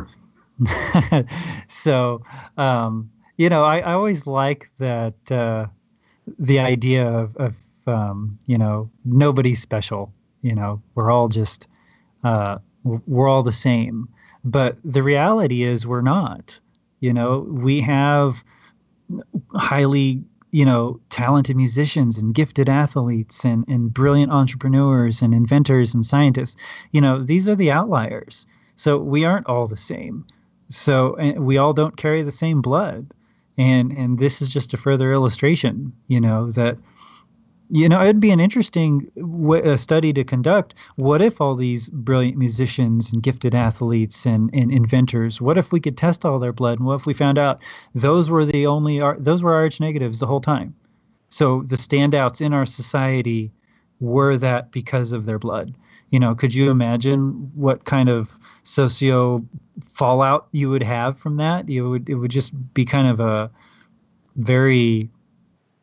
So, I always like that. The idea of nobody's special. We're all just we're all the same. But the reality is we're not. We have highly talented musicians and gifted athletes and brilliant entrepreneurs and inventors and scientists. These are the outliers. So we aren't all the same. So we all don't carry the same blood. And this is just a further illustration, that, it'd be an interesting study to conduct. What if all these brilliant musicians and gifted athletes and inventors, what if we could test all their blood? And what if we found out those were RH negatives the whole time? So the standouts in our society were that because of their blood. Could you imagine what kind of socio fallout you would have from that? It would just be kind of a very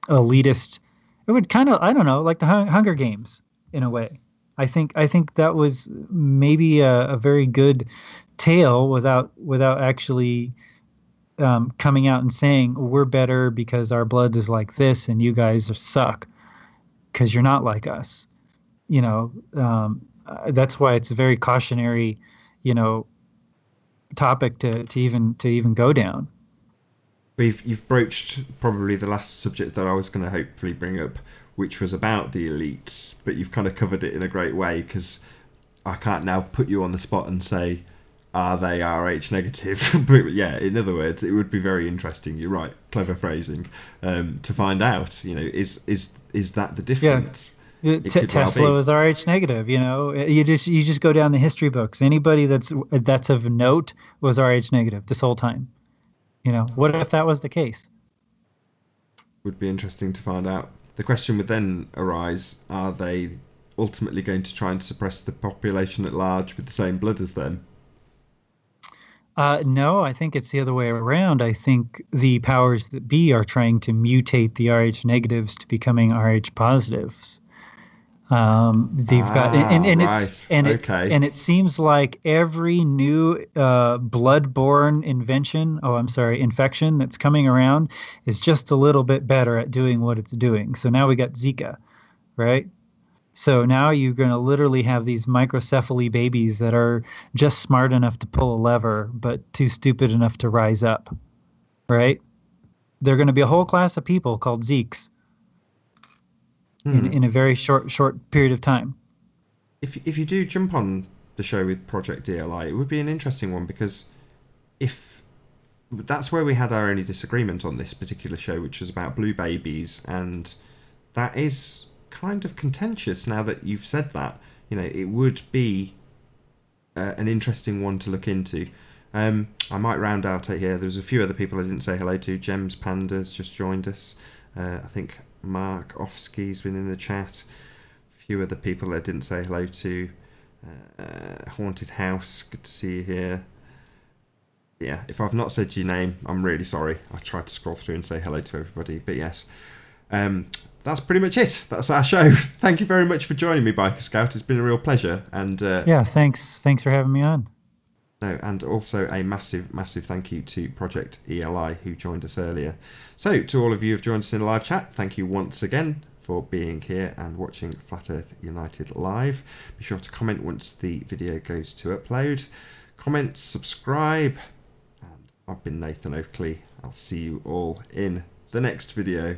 elitist. It would kind of, I don't know, like the Hunger Games in a way. I think that was maybe a very good tale without actually coming out and saying we're better because our blood is like this and you guys suck because you're not like us. That's why it's a very cautionary, topic to even go down. You've broached probably the last subject that I was going to hopefully bring up, which was about the elites, but you've kind of covered it in a great way because I can't now put you on the spot and say, are they Rh negative? But yeah, in other words, it would be very interesting. You're right, clever phrasing. To find out, is that the difference? It could well Tesla be. was Rh negative. You just go down the history books. Anybody that's of note was Rh negative this whole time. What if that was the case? Would be interesting to find out. The question would then arise: are they ultimately going to try and suppress the population at large with the same blood as them? No, I think it's the other way around. I think the powers that be are trying to mutate the Rh negatives to becoming Rh positives. They've got Right. Okay. and it seems like every new blood-borne infection that's coming around is just a little bit better at doing what it's doing. So now we got Zika, right? So now you're going to literally have these microcephaly babies that are just smart enough to pull a lever, but too stupid enough to rise up, right? They're going to be a whole class of people called Zeeks in a very short period of time. If you do jump on the show with Project E.L.I, it would be an interesting one, because if that's where we had our only disagreement on this particular show, which was about blue babies, and that is kind of contentious now that you've said that. It would be an interesting one to look into. I might round out here. There's a few other people I didn't say hello to. Gems Pandas just joined us. I think Mark Offsky's been in the chat. A few other people I didn't say hello to. Haunted House, good to see you here. Yeah, if I've not said your name, I'm really sorry. I tried to scroll through and say hello to everybody, but yes. That's pretty much it. That's our show. Thank you very much for joining me, Biker Scout. It's been a real pleasure. And yeah, thanks for having me on. No, and also a massive thank you to Project E.L.I, who joined us earlier. So to all of you who have joined us in the live chat, thank you once again for being here and watching Flat Earth United live. Be sure to comment once the video goes to upload. Comment, subscribe, and I've been Nathan Oakley. I'll see you all in the next video.